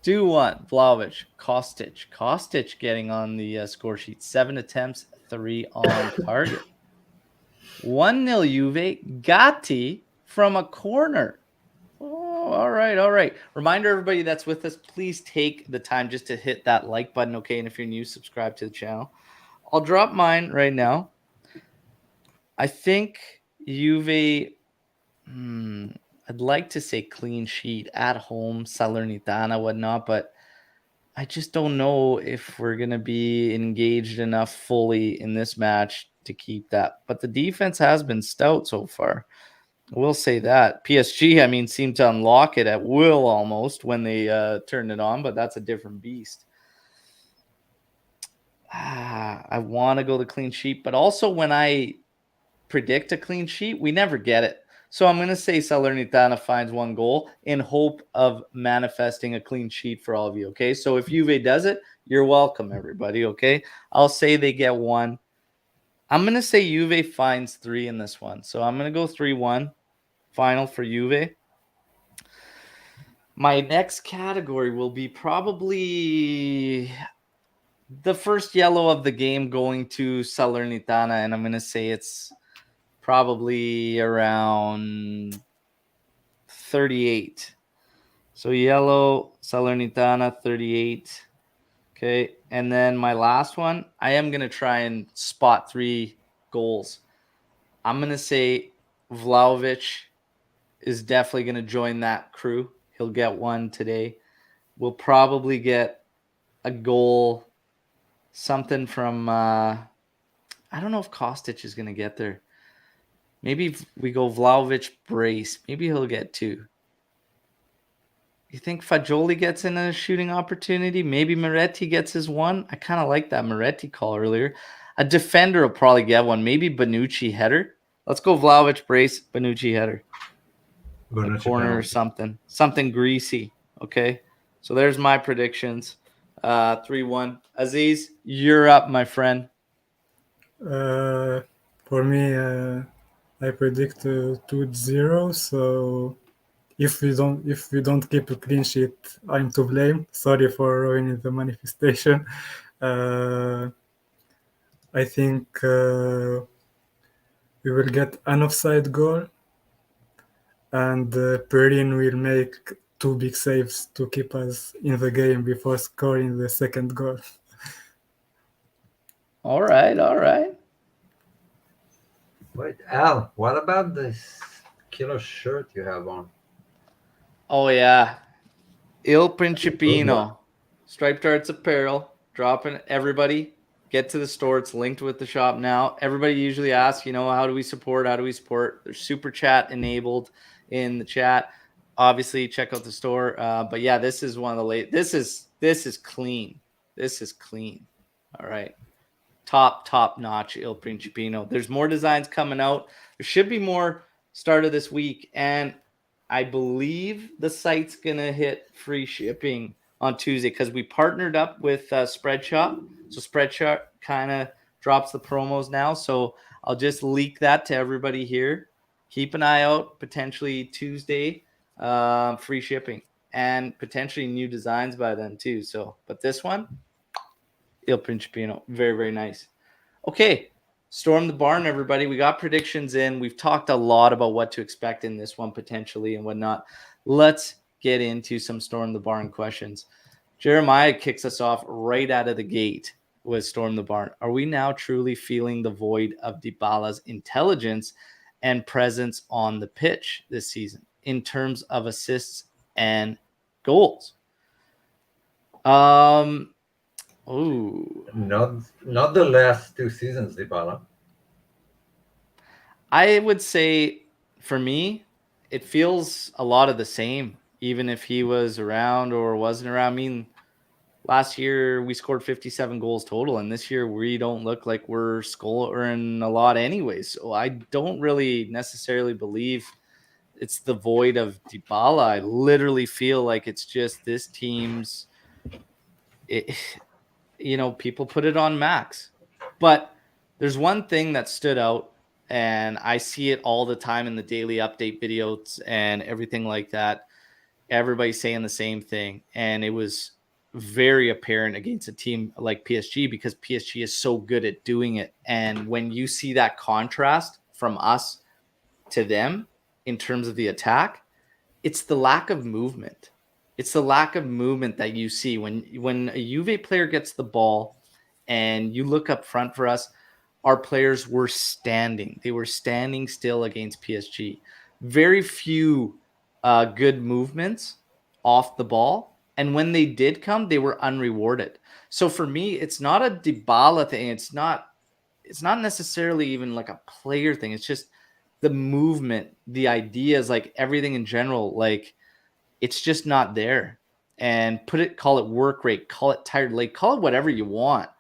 2-1. Vlahovic, Kostic getting on the score sheet. 7 attempts, 3 on target. 1-0 Juve. Gatti from a corner. Oh, all right. Reminder, everybody that's with us, please take the time just to hit that like button, okay? And if you're new, subscribe to the channel. I'll drop mine right now. I think Juve I'd like to say clean sheet at home, Salernitana, whatnot, but I just don't know if we're going to be engaged enough fully in this match to keep that. But the defense has been stout so far. I will say that. PSG, I mean, seemed to unlock it at will almost when they turned it on, but that's a different beast. I want to go the clean sheet, but also when I predict a clean sheet, we never get it. So I'm going to say Salernitana finds one goal in hope of manifesting a clean sheet for all of you, okay? So if Juve does it, you're welcome, everybody, okay? I'll say they get one. I'm going to say Juve finds 3 in this one. So I'm going to go 3-1 final for Juve. My next category will be probably the first yellow of the game going to Salernitana, and I'm going to say it's probably around 38. So yellow, Salernitana, 38. Okay. And then my last one, I am going to try and spot 3 goals. I'm going to say Vlahovic is definitely going to join that crew. He'll get one today. We'll probably get a goal, something from, I don't know if Kostic is going to get there. Maybe we go Vlahovic brace. Maybe he'll get 2. You think Fagioli gets in a shooting opportunity? Maybe Moretti gets his one? I kind of like that Moretti call earlier. A defender will probably get one. Maybe Bonucci header. Let's go Vlahovic brace, Bonucci header. Bonucci A corner penalty. or something. Something greasy. Okay? So there's my predictions. 3-1. Aziz, you're up, my friend. For me, I predict 2-0. So if we don't keep a clean sheet, I'm to blame. Sorry for ruining the manifestation. I think we will get an offside goal, and Perrin will make 2 big saves to keep us in the game before scoring the second goal. All right. Wait, Al, what about this killer shirt you have on? Oh, yeah. Il Good one. Principino. Striped Arts Apparel. Dropping everybody. Get to the store. It's linked with the shop now. Everybody usually asks, how do we support? There's super chat enabled in the chat. Obviously, check out the store. But yeah, this is one of the late. This is clean. This is clean. All right. Top notch Il Principino. There's more designs coming out. There should be more start of this week. And I believe the site's going to hit free shipping on Tuesday because we partnered up with Spreadshop. So Spreadshop kind of drops the promos now. So I'll just leak that to everybody here. Keep an eye out. Potentially Tuesday, free shipping and potentially new designs by then too. So, but this one, Il Principino, very, very nice. Okay, Storm the Barn, everybody. We got predictions in. We've talked a lot about what to expect in this one potentially and whatnot. Let's get into some Storm the Barn questions. Jeremiah kicks us off right out of the gate with Storm the Barn. Are we now truly feeling the void of Dybala's intelligence and presence on the pitch this season in terms of assists and goals? Not the last 2 seasons, Dybala. I would say for me, it feels a lot of the same, even if he was around or wasn't around. I mean, last year we scored 57 goals total, and this year we don't look like we're scoring a lot anyways. So I don't really necessarily believe it's the void of Dybala. I literally feel like it's just this team's people put it on Max. But there's one thing that stood out, and I see it all the time in the daily update videos and everything like that. Everybody's saying the same thing. And it was very apparent against a team like PSG because PSG is so good at doing it. And when you see that contrast from us to them in terms of the attack, it's the lack of movement. It's the lack of movement that you see when a Juve player gets the ball and you look up front for us, our players were standing. They were standing still against PSG. very few good movements off the ball. And when they did come, they were unrewarded. So for me, it's not a Dybala thing. It's not necessarily even like a player thing. It's just the movement, the ideas, like everything in general, like it's just not there. And call it work rate, call it tired leg, call it whatever you want.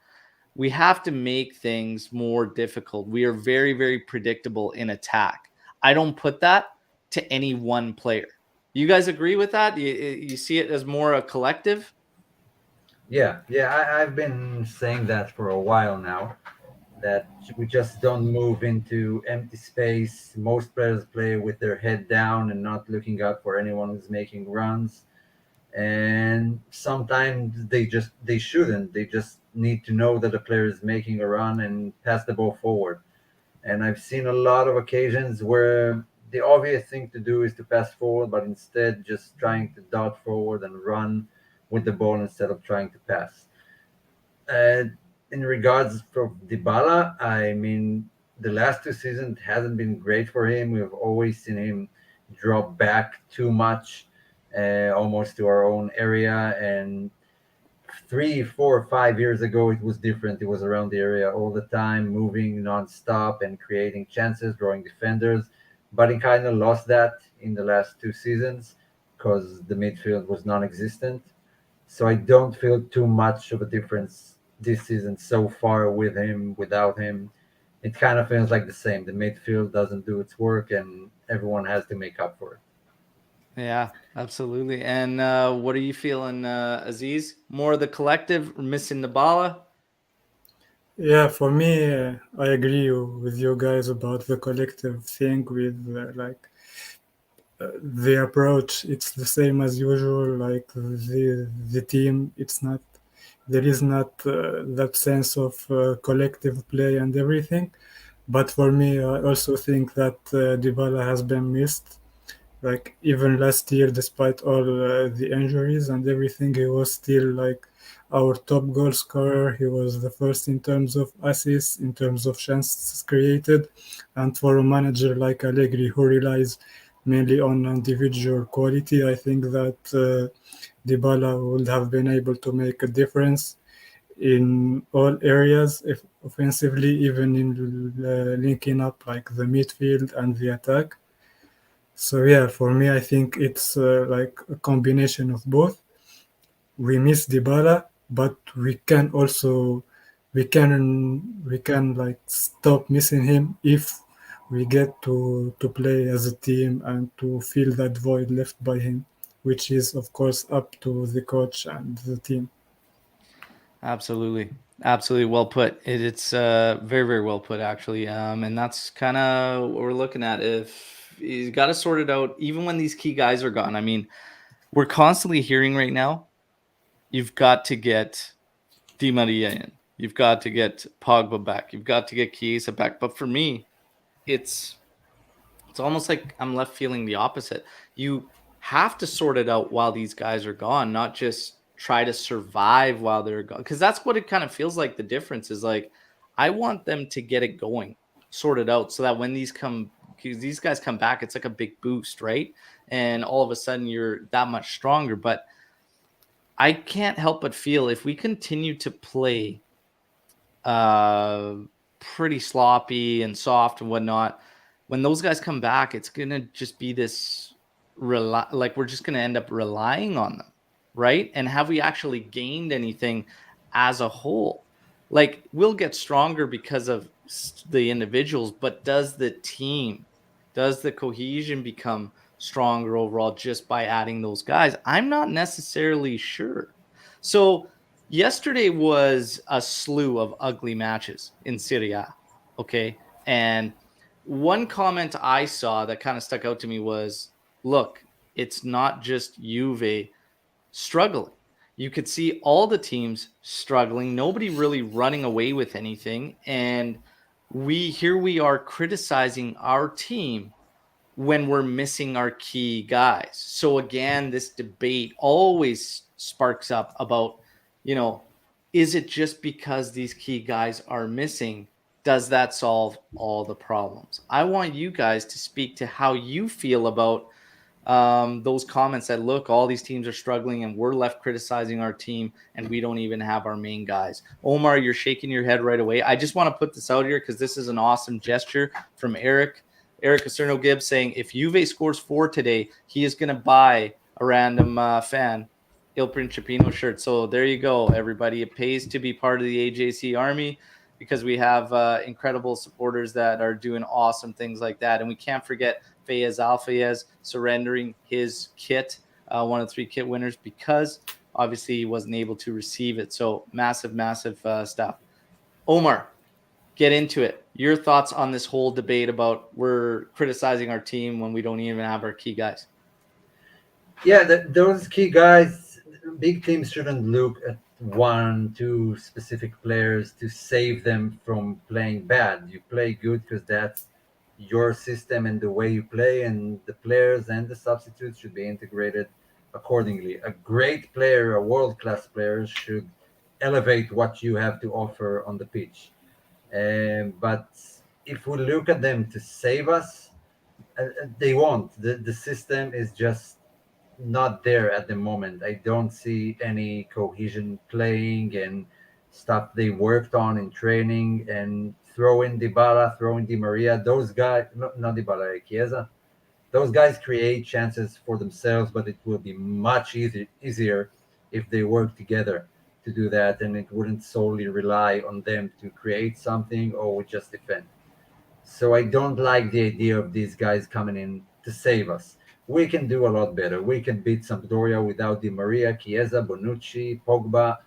We have to make things more difficult. We are very, very predictable in attack. I don't put that to any one player. You guys agree with that? You see it as more a collective? Yeah, I've been saying that for a while now, that we just don't move into empty space. Most players play with their head down and not looking out for anyone who's making runs. And sometimes they shouldn't. They just need to know that the player is making a run and pass the ball forward. And I've seen a lot of occasions where the obvious thing to do is to pass forward, but instead just trying to dart forward and run with the ball instead of trying to pass. Uh, in regards for Dybala, I mean, the last 2 seasons hasn't been great for him. We've always seen him drop back too much, almost to our own area. And 3, 4, 5 years ago, it was different. It was around the area all the time, moving nonstop and creating chances, drawing defenders. But he kind of lost that in the last 2 seasons because the midfield was non-existent. So I don't feel too much of a difference this season so far with him, without him. It kind of feels like the same. The midfield doesn't do its work, and everyone has to make up for it. Yeah, absolutely. And what are you feeling, Aziz? More of the collective, missing Dybala? Yeah, for me, I agree with you guys about the collective thing with the approach. It's the same as usual. Like the team, it's not there is not that sense of collective play and everything. But for me, I also think that Dybala has been missed. Like even last year, despite all the injuries and everything, he was still like our top goal scorer. He was the first in terms of assists, in terms of chances created, and for a manager like Allegri who relies mainly on individual quality, I think that Dybala would have been able to make a difference in all areas, if offensively, even in linking up like the midfield and the attack. So yeah, for me, I think it's like a combination of both. We miss Dybala, but we can like stop missing him if we get to play as a team and to fill that void left by him, which is of course up to the coach and the team. Absolutely. Absolutely well put. It's very, very well put, actually. And that's kind of what we're looking at. If you got to sort it out, even when these key guys are gone. I mean, we're constantly hearing right now, you've got to get Di Maria in. You've got to get Pogba back. You've got to get Chiesa back. But for me, it's almost like I'm left feeling the opposite. You have to sort it out while these guys are gone, not just try to survive while they're gone. Because that's what it kind of feels like. The difference is like, I want them to get it going, sort it out, so that when these guys come back, it's like a big boost, right? And all of a sudden you're that much stronger. But I can't help but feel if we continue to play pretty sloppy and soft and whatnot, when those guys come back, it's gonna just be this like we're just gonna end up relying on them, right? And have we actually gained anything as a whole? Like we'll get stronger because of the individuals, but does the team, does the cohesion become stronger overall just by adding those guys? I'm not necessarily sure. So yesterday was a slew of ugly matches in Serie A. Okay. And one comment I saw that kind of stuck out to me was, look, it's not just Juve struggling. You could see all the teams struggling, nobody really running away with anything. And we are criticizing our team when we're missing our key guys. So again, this debate always sparks up about, is it just because these key guys are missing does that solve all the problems? I want you guys to speak to how you feel about those comments that, look, all these teams are struggling and we're left criticizing our team and we don't even have our main guys. Omer, you're shaking your head right away. I just want to put this out here because this is an awesome gesture from Eric Acerno Gibbs saying, if Juve scores 4 today, he is going to buy a random fan Il Principino shirt. So there you go, everybody. It pays to be part of the AJC army because we have incredible supporters that are doing awesome things like that. And we can't forget Fayez Alfayez surrendering his kit, one of the 3 kit winners, because obviously he wasn't able to receive it. So massive stuff. Omer, get into it. Your thoughts on this whole debate about we're criticizing our team when we don't even have our key guys. Yeah, those key guys, big teams shouldn't look at 1-2 specific players to save them from playing bad. You play good because that's your system and the way you play, and the players and the substitutes should be integrated accordingly. A great player, a world-class player, should elevate what you have to offer on the pitch. But if we look at them to save us, they won't. The system is just not there at the moment. I don't see any cohesion playing and stuff they worked on in training, and throw in Dybala, throw in Di Maria. Those guys, not Dybala, Chiesa. Those guys create chances for themselves, but it will be much easier if they work together to do that, and it wouldn't solely rely on them to create something or just defend. So I don't like the idea of these guys coming in to save us. We can do a lot better. We can beat Sampdoria without Di Maria, Chiesa, Bonucci, Pogba.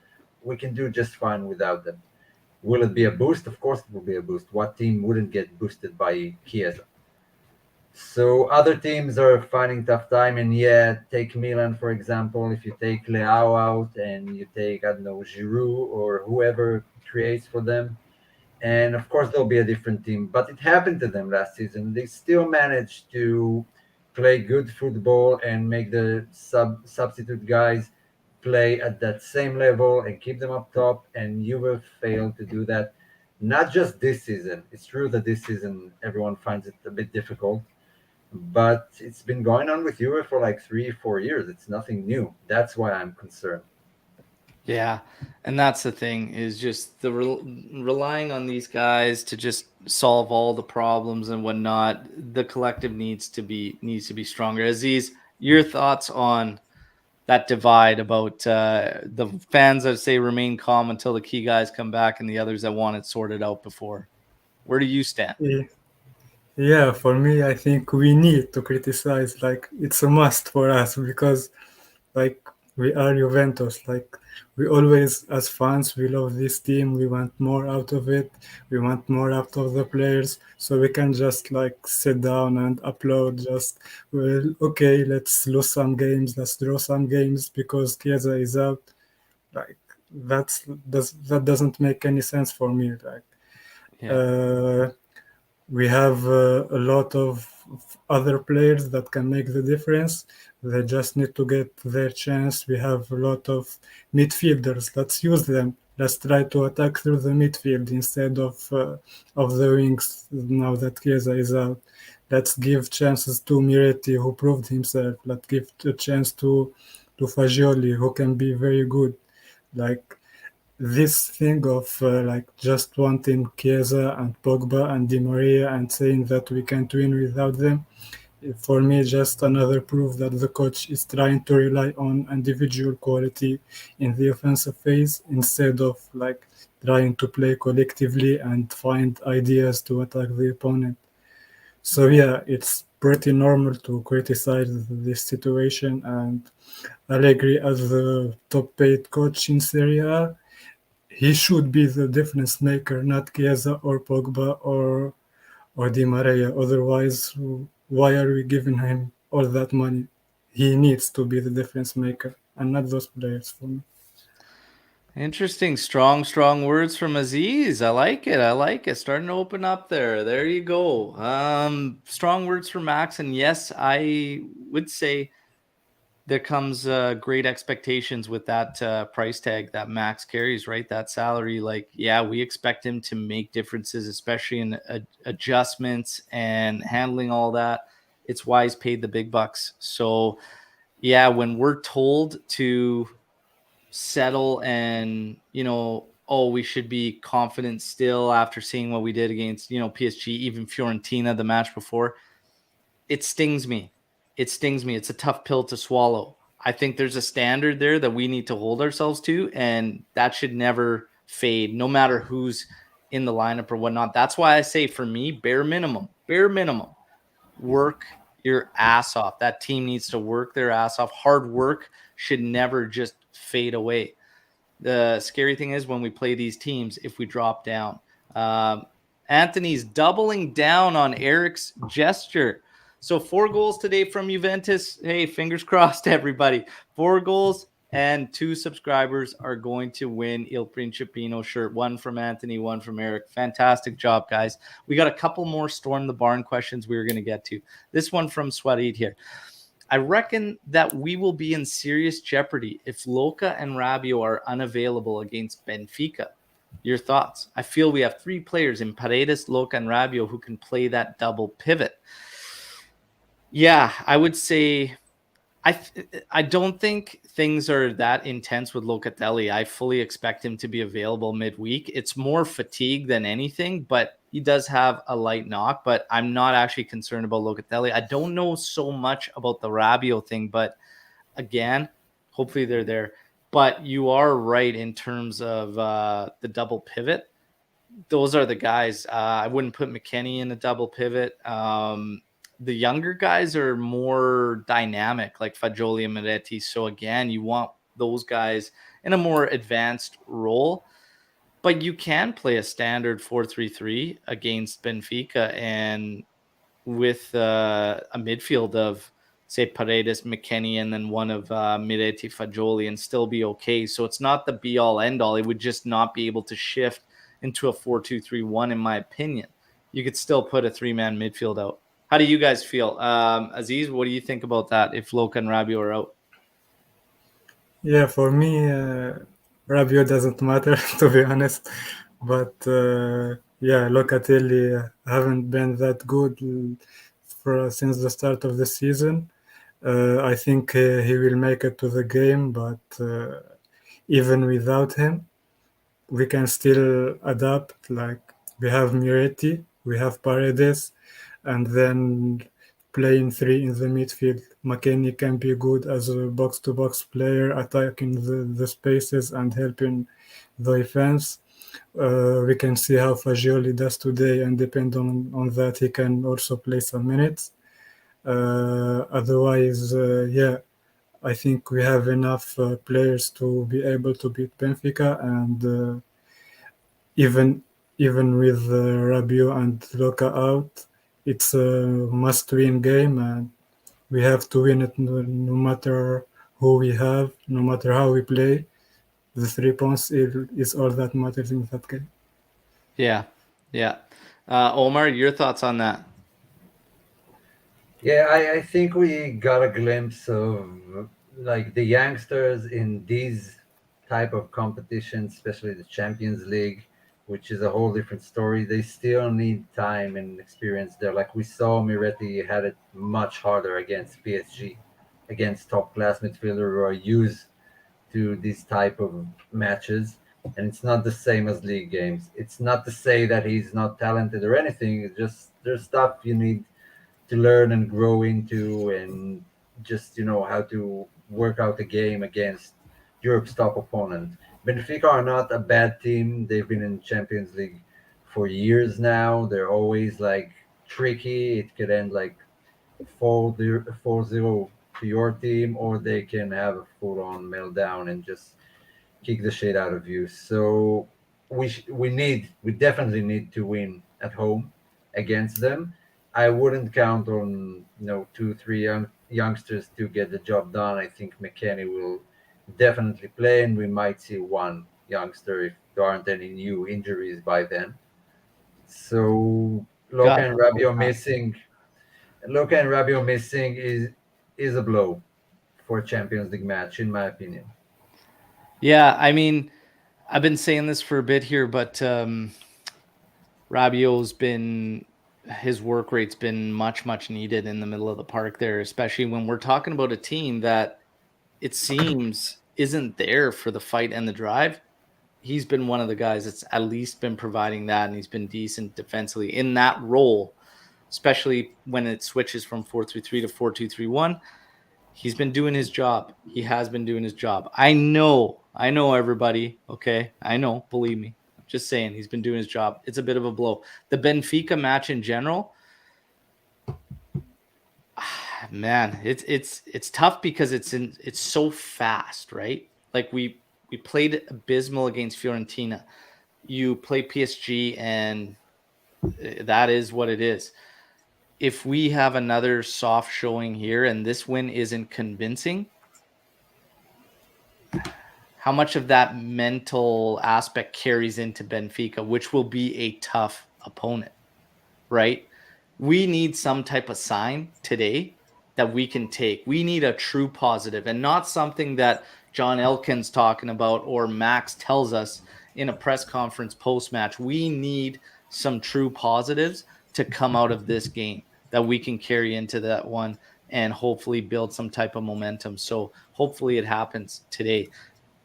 We can do just fine without them. Will it be a boost? Of course it will be a boost. What team wouldn't get boosted by Chiesa? So other teams are finding tough time, and yeah, take Milan for example. If you take Leao out and you take, I don't know, Giroud or whoever creates for them, and of course there'll be a different team. But it happened to them last season. They still managed to play good football and make the substitute guys play at that same level and keep them up top. And Juve failed to do that. Not just this season. It's true that this season everyone finds it a bit difficult, but it's been going on with Juve for like 3-4 years. It's nothing new. That's why I'm concerned. Yeah, and that's the thing, is just the relying on these guys to just solve all the problems and whatnot. The collective needs to be stronger. Aziz, your thoughts on that divide about the fans that say remain calm until the key guys come back and the others that want it sorted out before? Where do you stand? Yeah, for me, I think we need to criticize. Like, it's a must for us because, like, we are Juventus. Like, we always, as fans, we love this team. We want more out of it. We want more out of the players. So we can just like sit down and upload. Just, well, okay, let's lose some games. Let's draw some games because Chiesa is out. Like, that doesn't make any sense for me. Like, Yeah. We have a lot of other players that can make the difference. They just need to get their chance. We have a lot of midfielders. Let's use them. Let's try to attack through the midfield instead of the wings now that Chiesa is out. Let's give chances to Miretti, who proved himself. Let's give a chance to Fagioli, who can be very good. Like, this thing of like just wanting Chiesa and Pogba and Di Maria and saying that we can't win without them, for me, just another proof that the coach is trying to rely on individual quality in the offensive phase instead of like trying to play collectively and find ideas to attack the opponent. So yeah, it's pretty normal to criticize this situation, and Allegri, as the top paid coach in Serie A, he should be the difference maker, not Chiesa or Pogba or Di Maria. Otherwise, why are we giving him all that money? He needs to be the difference maker and not those players for me. Interesting. Strong words from Aziz. I like it. Starting to open up there. There you go. Strong words from Max. And yes, I would say there comes great expectations with that price tag that Max carries, right? That salary, like, yeah, we expect him to make differences, especially in adjustments and handling all that. It's why he's paid the big bucks. So, yeah, when we're told to settle and, oh, we should be confident still after seeing what we did against, PSG, even Fiorentina the match before, it stings me. It's a tough pill to swallow. I think there's a standard there that we need to hold ourselves to, and that should never fade, no matter who's in the lineup or whatnot. That's why I say, for me, bare minimum, work your ass off. That team needs to work their ass off. Hard work should never just fade away. The scary thing is when we play these teams, if we drop down. Anthony's doubling down on Eric's gesture. So 4 goals today from Juventus. Hey, fingers crossed, everybody. 4 goals and 2 subscribers are going to win Il Principino shirt. 1 from Anthony, 1 from Eric. Fantastic job, guys. We got a couple more Storm the Barn questions we were going to get to. This one from Sweaty here. I reckon that we will be in serious jeopardy if Luca and Rabiot are unavailable against Benfica. Your thoughts? I feel we have 3 players in Paredes, Luca, and Rabiot who can play that double pivot. Yeah, I would say I don't think things are that intense with Locatelli. I fully expect him to be available midweek. It's more fatigue than anything, but he does have a light knock. But I'm not actually concerned about Locatelli. I don't know so much about the Rabiot thing, but again, hopefully they're there. But you are right in terms of the double pivot. Those are the guys. I wouldn't put McKennie in a double pivot. The younger guys are more dynamic, like Fagioli and Miretti. So again, you want those guys in a more advanced role. But you can play a standard 4-3-3 against Benfica, and with a midfield of, say, Paredes, McKennie, and then one of Miretti, Fagioli, and still be okay. So it's not the be-all, end-all. It would just not be able to shift into a 4-2-3-1, in my opinion. You could still put a 3-man midfield out. How do you guys feel? Aziz, what do you think about that if Luca and Rabiot are out? Yeah, for me, Rabiot doesn't matter, to be honest. But yeah, Locatelli haven't been that good since the start of the season. I think he will make it to the game, but even without him, we can still adapt. Like, we have Miretti, we have Paredes, and then playing 3 in the midfield. McKennie can be good as a box-to-box player, attacking the spaces and helping the defense. We can see how Fagioli does today, and depend on that, he can also play some minutes. Otherwise, yeah, I think we have enough players to be able to beat Benfica, and even with Rabiot and Luca out, it's a must-win game, and we have to win it no matter who we have, no matter how we play. The 3 points is all that matters in that game. Yeah. Omer, your thoughts on that? Yeah, I think we got a glimpse of like the youngsters in these type of competitions, especially the Champions League, which is a whole different story. They still need time and experience there. Like we saw, Miretti had it much harder against PSG, against top class midfielder who are used to these type of matches. And it's not the same as league games. It's not to say that he's not talented or anything. It's just there's stuff you need to learn and grow into, and just how to work out the game against Europe's top opponent. Benfica are not a bad team. They've been in Champions League for years now. They're always like tricky. It could end like 4-0 to your team, or they can have a full-on meltdown and just kick the shit out of you. So we definitely need to win at home against them. I wouldn't count on 2-3 youngsters to get the job done. I think McKennie will definitely play, and we might see one youngster if there aren't any new injuries by then. So Luca and Rabiot missing is a blow for a Champions League match, in my opinion. Yeah, I mean, I've been saying this for a bit here, but his work rate's been much needed in the middle of the park there, especially when we're talking about a team that it seems isn't there for the fight and the drive. He's been one of the guys that's at least been providing that, and he's been decent defensively in that role, especially when it switches from 4-3-3 to 4-2-3-1. He's been doing his job. He has been doing his job. I know everybody. Okay. I know, believe me. I'm just saying he's been doing his job. It's a bit of a blow. The Benfica match in general, man, it's tough because it's so fast, right? Like we played abysmal against Fiorentina. You play PSG and that is what it is. If we have another soft showing here and this win isn't convincing, how much of that mental aspect carries into Benfica, which will be a tough opponent, right? We need some type of sign today that we can take. We need a true positive and not something that John Elkins talking about or Max tells us in a press conference post-match. We need some true positives to come out of this game that we can carry into that one and hopefully build some type of momentum. So hopefully it happens today.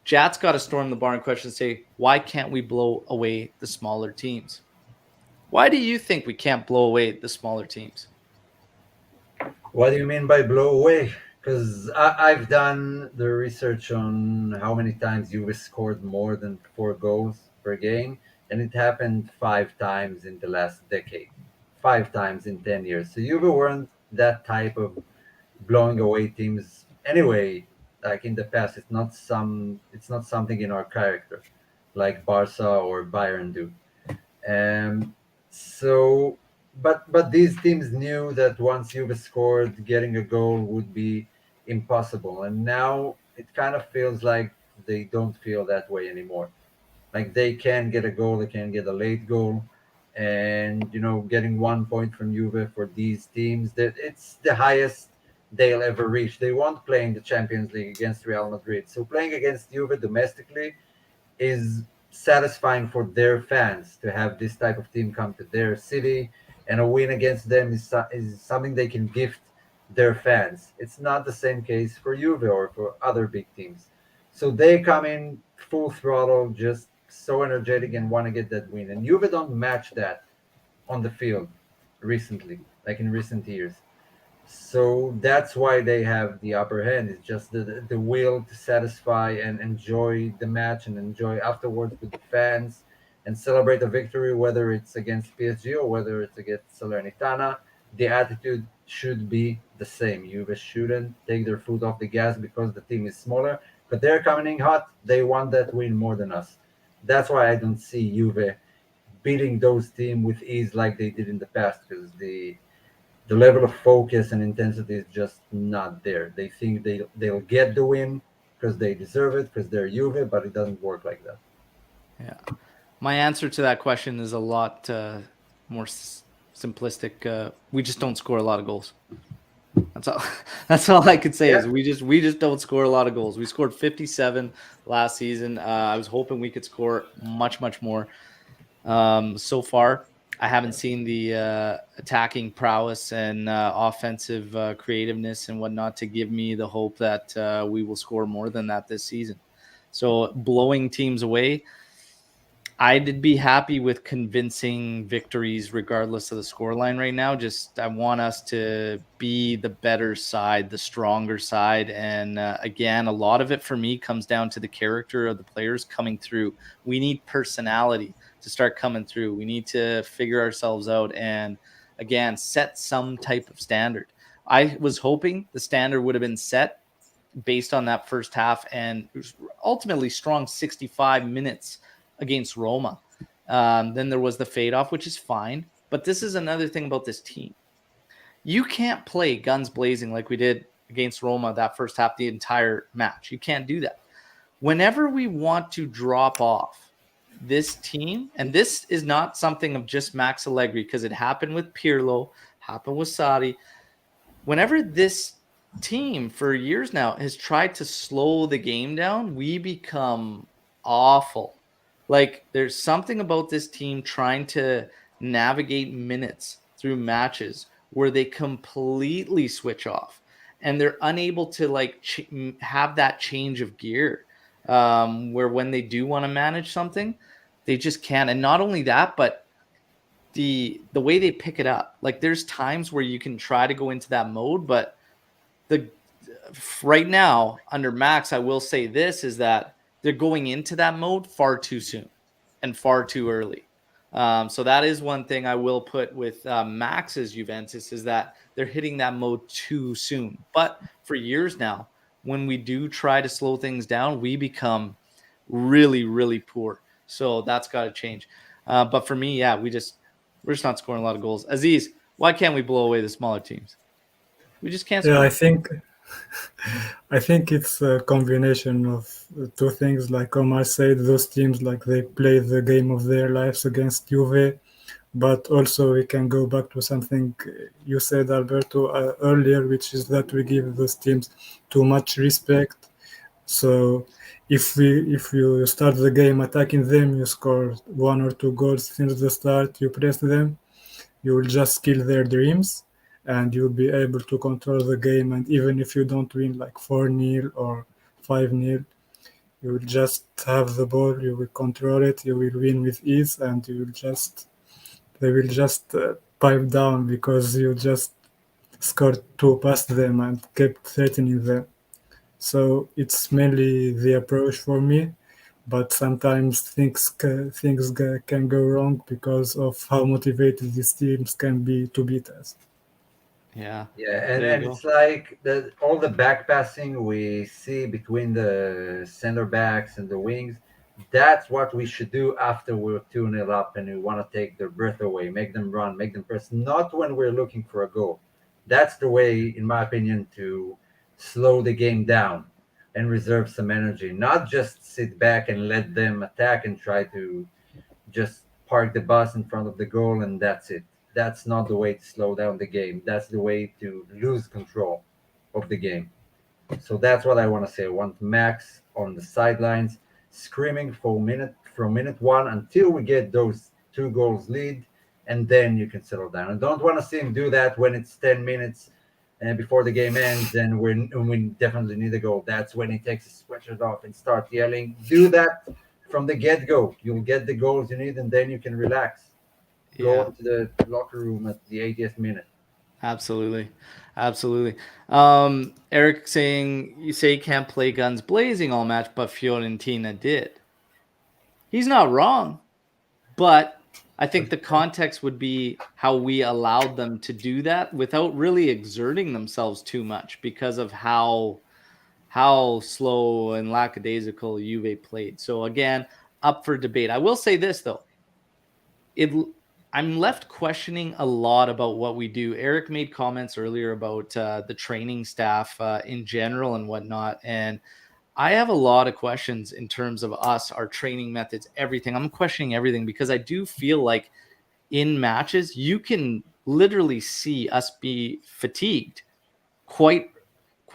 Jat's got a storm the barn question to say, why can't we blow away the smaller teams? Why do you think we can't blow away the smaller teams? What do you mean by blow away? Because I've done the research on how many times Juve scored more than 4 goals per game, and it happened 5 times in the last decade, 5 times in 10 years. So Juve weren't that type of blowing away teams anyway. Like in the past, it's not something in our character, like Barca or Bayern do. Um, so, but these teams knew that once Juve scored, getting a goal would be impossible, and now it kind of feels like they don't feel that way anymore. Like they can get a goal, they can get a late goal, and getting 1 point from Juve for these teams, that it's the highest they'll ever reach. They won't play in the Champions League against Real Madrid, so playing against Juve domestically is satisfying for their fans to have this type of team come to their city, and a win against them is something they can gift their fans. It's not the same case for Juve or for other big teams. So they come in full throttle, just so energetic and want to get that win. And Juve don't match that on the field recently, like in recent years. So that's why they have the upper hand. It's just the will to satisfy and enjoy the match and enjoy afterwards with the fans and celebrate a victory, whether it's against PSG or whether it's against Salernitana. The attitude should be the same. Juve shouldn't take their foot off the gas because the team is smaller, but they're coming in hot. They want that win more than us. That's why I don't see Juve beating those teams with ease like they did in the past, because the level of focus and intensity is just not there. They think they'll get the win because they deserve it, because they're Juve, but it doesn't work like that. Yeah. My answer to that question is a lot more simplistic. We just don't score a lot of goals. That's all. That's all I could say is we just don't score a lot of goals. We scored 57 last season. I was hoping we could score much more. So far, I haven't seen the attacking prowess and offensive creativeness and whatnot to give me the hope that we will score more than that this season. So blowing teams away, I'd be happy with convincing victories regardless of the scoreline right now. Just I want us to be the better side, the stronger side. And again, a lot of it for me comes down to the character of the players coming through. We need personality to start coming through. We need to figure ourselves out and, again, set some type of standard. I was hoping the standard would have been set based on that first half and ultimately strong 65 minutes against Roma. Then there was the fade off, which is fine. But this is another thing about this team. You can't play guns blazing like we did against Roma that first half, the entire match. You can't do that. Whenever we want to drop off this team, and this is not something of just Max Allegri, because it happened with Pirlo, happened with Sarri. Whenever this team for years now has tried to slow the game down, we become awful. Like there's something about this team trying to navigate minutes through matches where they completely switch off and they're unable to like have that change of gear, where when they do want to manage something, they just can't. And not only that, but the way they pick it up, like there's times where you can try to go into that mode, but right now under Max, I will say this is that they're going into that mode far too soon and far too early. So that is one thing I will put with Max's Juventus is that they're hitting that mode too soon. But for years now, when we do try to slow things down, we become really, really poor. So that's got to change. But for me, yeah, we're just not scoring a lot of goals. Aziz, why can't we blow away the smaller teams? We just can't score. Yeah, I think it's a combination of two things. Like Omar said, those teams, like they play the game of their lives against Juve, but also we can go back to something you said, Alberto, earlier, which is that we give those teams too much respect. So if you start the game attacking them, you score 1 or 2 goals since the start, you press them, you will just kill their dreams and you'll be able to control the game. And even if you don't win like 4-0 or 5-0, you will just have the ball, you will control it, you will win with ease, and they will just pipe down because you just scored 2 past them and kept threatening them. So it's mainly the approach for me, but sometimes things can go wrong because of how motivated these teams can be to beat us. Yeah. And it's like all the back passing we see between the center backs and the wings. That's what we should do after we're 2-0 up and we want to take their breath away, make them run, make them press, not when we're looking for a goal. That's the way, in my opinion, to slow the game down and reserve some energy, not just sit back and let them attack and try to just park the bus in front of the goal and that's it. That's not the way to slow down the game. That's the way to lose control of the game. So that's what I want to say. I want Max on the sidelines screaming from minute 1 until we get those 2 goals lead, and then you can settle down. I don't want to see him do that when it's 10 minutes before the game ends and we definitely need a goal. That's when he takes his sweatshirt off and start yelling. Do that from the get-go. You'll get the goals you need, and then you can relax. Go to the locker room at the 80th minute. Absolutely. Eric saying, you say you can't play guns blazing all match, but Fiorentina did. He's not wrong, but I think the context would be how we allowed them to do that without really exerting themselves too much because of how slow and lackadaisical Juve played. So again, up for debate. I will say this though. I'm left questioning a lot about what we do. Eric made comments earlier about the training staff in general and whatnot. And I have a lot of questions in terms of us, our training methods, everything. I'm questioning everything because I do feel like in matches, you can literally see us be fatigued quite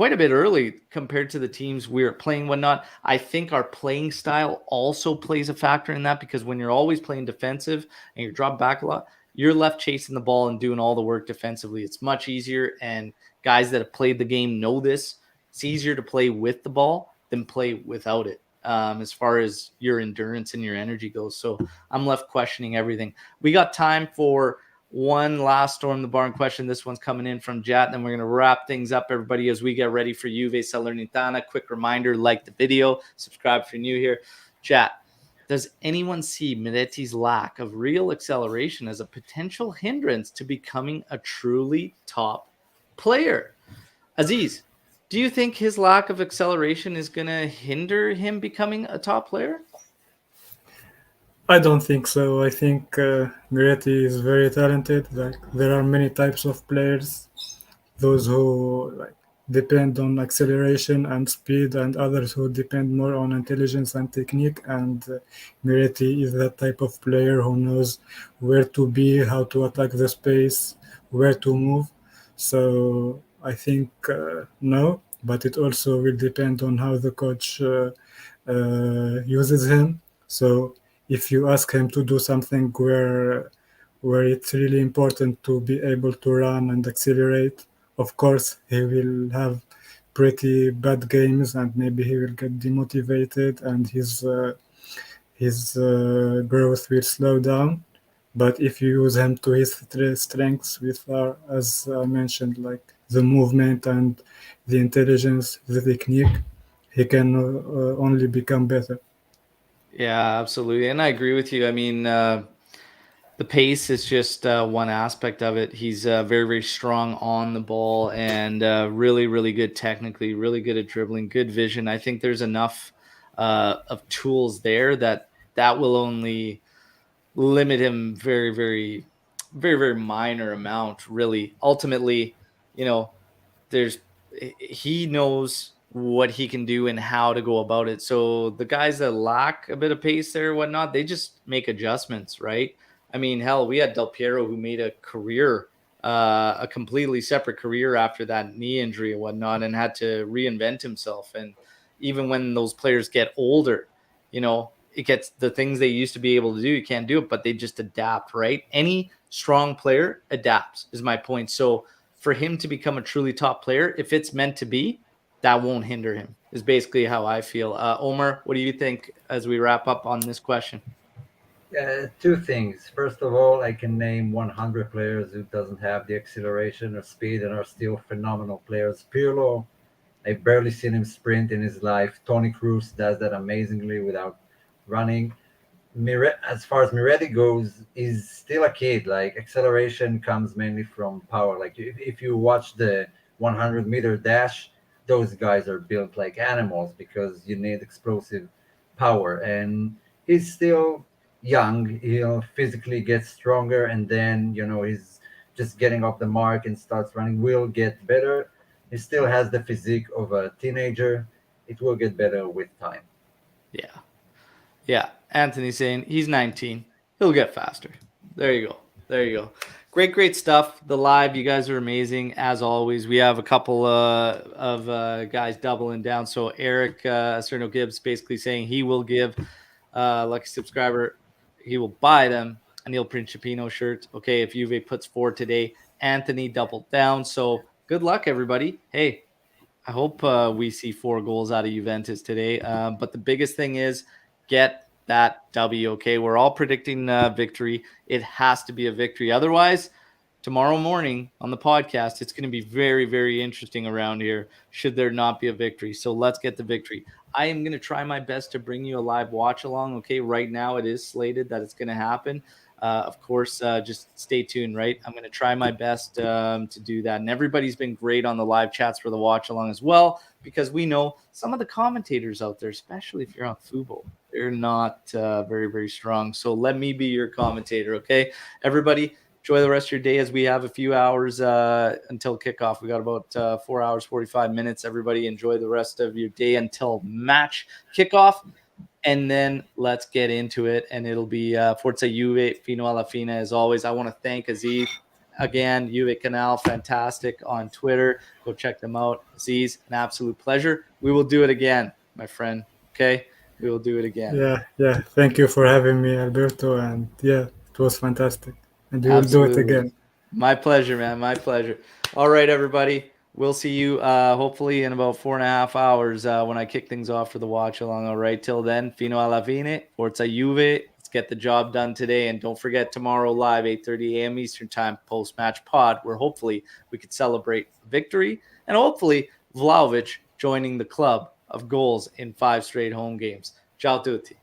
a bit early compared to the teams we're playing, whatnot. I think our playing style also plays a factor in that because when you're always playing defensive and you're dropped back a lot, you're left chasing the ball and doing all the work defensively. It's much easier, and guys that have played the game know this. It's easier to play with the ball than play without it, as far as your endurance and your energy goes. So I'm left questioning everything. We got time for one last Storm the Barn question. This one's coming in from Jat. Then we're going to wrap things up, everybody, as we get ready for Juve Salernitana. Quick reminder, like the video, subscribe if you're new here. Chat, does anyone see Miretti's lack of real acceleration as a potential hindrance to becoming a truly top player? Aziz, do you think his lack of acceleration is going to hinder him becoming a top player? I don't think so. I think Miretti is very talented. Like there are many types of players, those who like depend on acceleration and speed, and others who depend more on intelligence and technique. And Miretti is that type of player who knows where to be, how to attack the space, where to move. So I think no, but it also will depend on how the coach uses him. So if you ask him to do something where it's really important to be able to run and accelerate, of course he will have pretty bad games and maybe he will get demotivated and his growth will slow down. But if you use him to his strengths, with as I mentioned, like the movement and the intelligence, the technique, he can only become better. Yeah, absolutely. And I agree with you. I mean, the pace is just one aspect of it. He's very, very strong on the ball and really, really good technically, really good at dribbling, good vision. I think there's enough of tools there that will only limit him very, very, very, very minor amount, really. Ultimately, you know, there's he knows what he can do and how to go about it. So the guys that lack a bit of pace there or whatnot, they just make adjustments, right? I mean, hell, we had Del Piero who made a career, a completely separate career after that knee injury and whatnot, and had to reinvent himself. And even when those players get older, it gets the things they used to be able to do, you can't do it, but they just adapt, right? Any strong player adapts, is my point. So for him to become a truly top player, if it's meant to be, that won't hinder him, is basically how I feel. Omer, what do you think as we wrap up on this question? Two things. First of all, I can name 100 players who doesn't have the acceleration or speed and are still phenomenal players. Pirlo, I've barely seen him sprint in his life. Tony Cruz does that amazingly without running. As far as Miretti goes, he's still a kid. Like, acceleration comes mainly from power. Like, if you watch the 100-meter dash, those guys are built like animals because you need explosive power. And he's still young. He'll physically get stronger, and then he's just getting off the mark and starts running. Will get better. He still has the physique of a teenager. It will get better with time. Yeah. Yeah. Anthony's saying he's 19. He'll get faster. There you go. There you go. Great, great stuff. The live, you guys are amazing as always. We have a couple of guys doubling down. So Eric Cerno Gibbs basically saying he will give lucky subscriber, he will buy them a Neil Principino shirt. Okay, if Juve puts 4 today, Anthony doubled down. So good luck, everybody. Hey, I hope we see 4 goals out of Juventus today. But the biggest thing is get that W, okay? We're all predicting victory. It has to be a victory. Otherwise, tomorrow morning on the podcast, it's going to be very, very interesting around here should there not be a victory. So let's get the victory. I am going to try my best to bring you a live watch along, okay? Right now it is slated that it's going to happen. Of course, just stay tuned, right? I'm going to try my best to do that. And everybody's been great on the live chats for the watch along as well, because we know some of the commentators out there, especially if you're on Fubo, they're not very, very strong. So let me be your commentator, okay? Everybody, enjoy the rest of your day as we have a few hours until kickoff. We got about 4 hours, 45 minutes. Everybody enjoy the rest of your day until match kickoff. And then let's get into it. And it'll be Forza Juve, Fino alla Fine, as always. I want to thank Aziz again, Juve Canal, fantastic on Twitter. Go check them out. Aziz, an absolute pleasure. We will do it again, my friend. Okay? We will do it again. Yeah. Thank you for having me, Alberto. And yeah, it was fantastic. And we will do it again. My pleasure, man. My pleasure. All right, everybody. We'll see you hopefully in about 4.5 hours when I kick things off for the watch along. All right. Till then, Fino alla Fine, Forza Juve. Let's get the job done today. And don't forget tomorrow live, 8:30 a.m. Eastern time, post-match pod, where hopefully we could celebrate victory and hopefully Vlahovic joining the club of goals in 5 straight home games. Ciao tutti.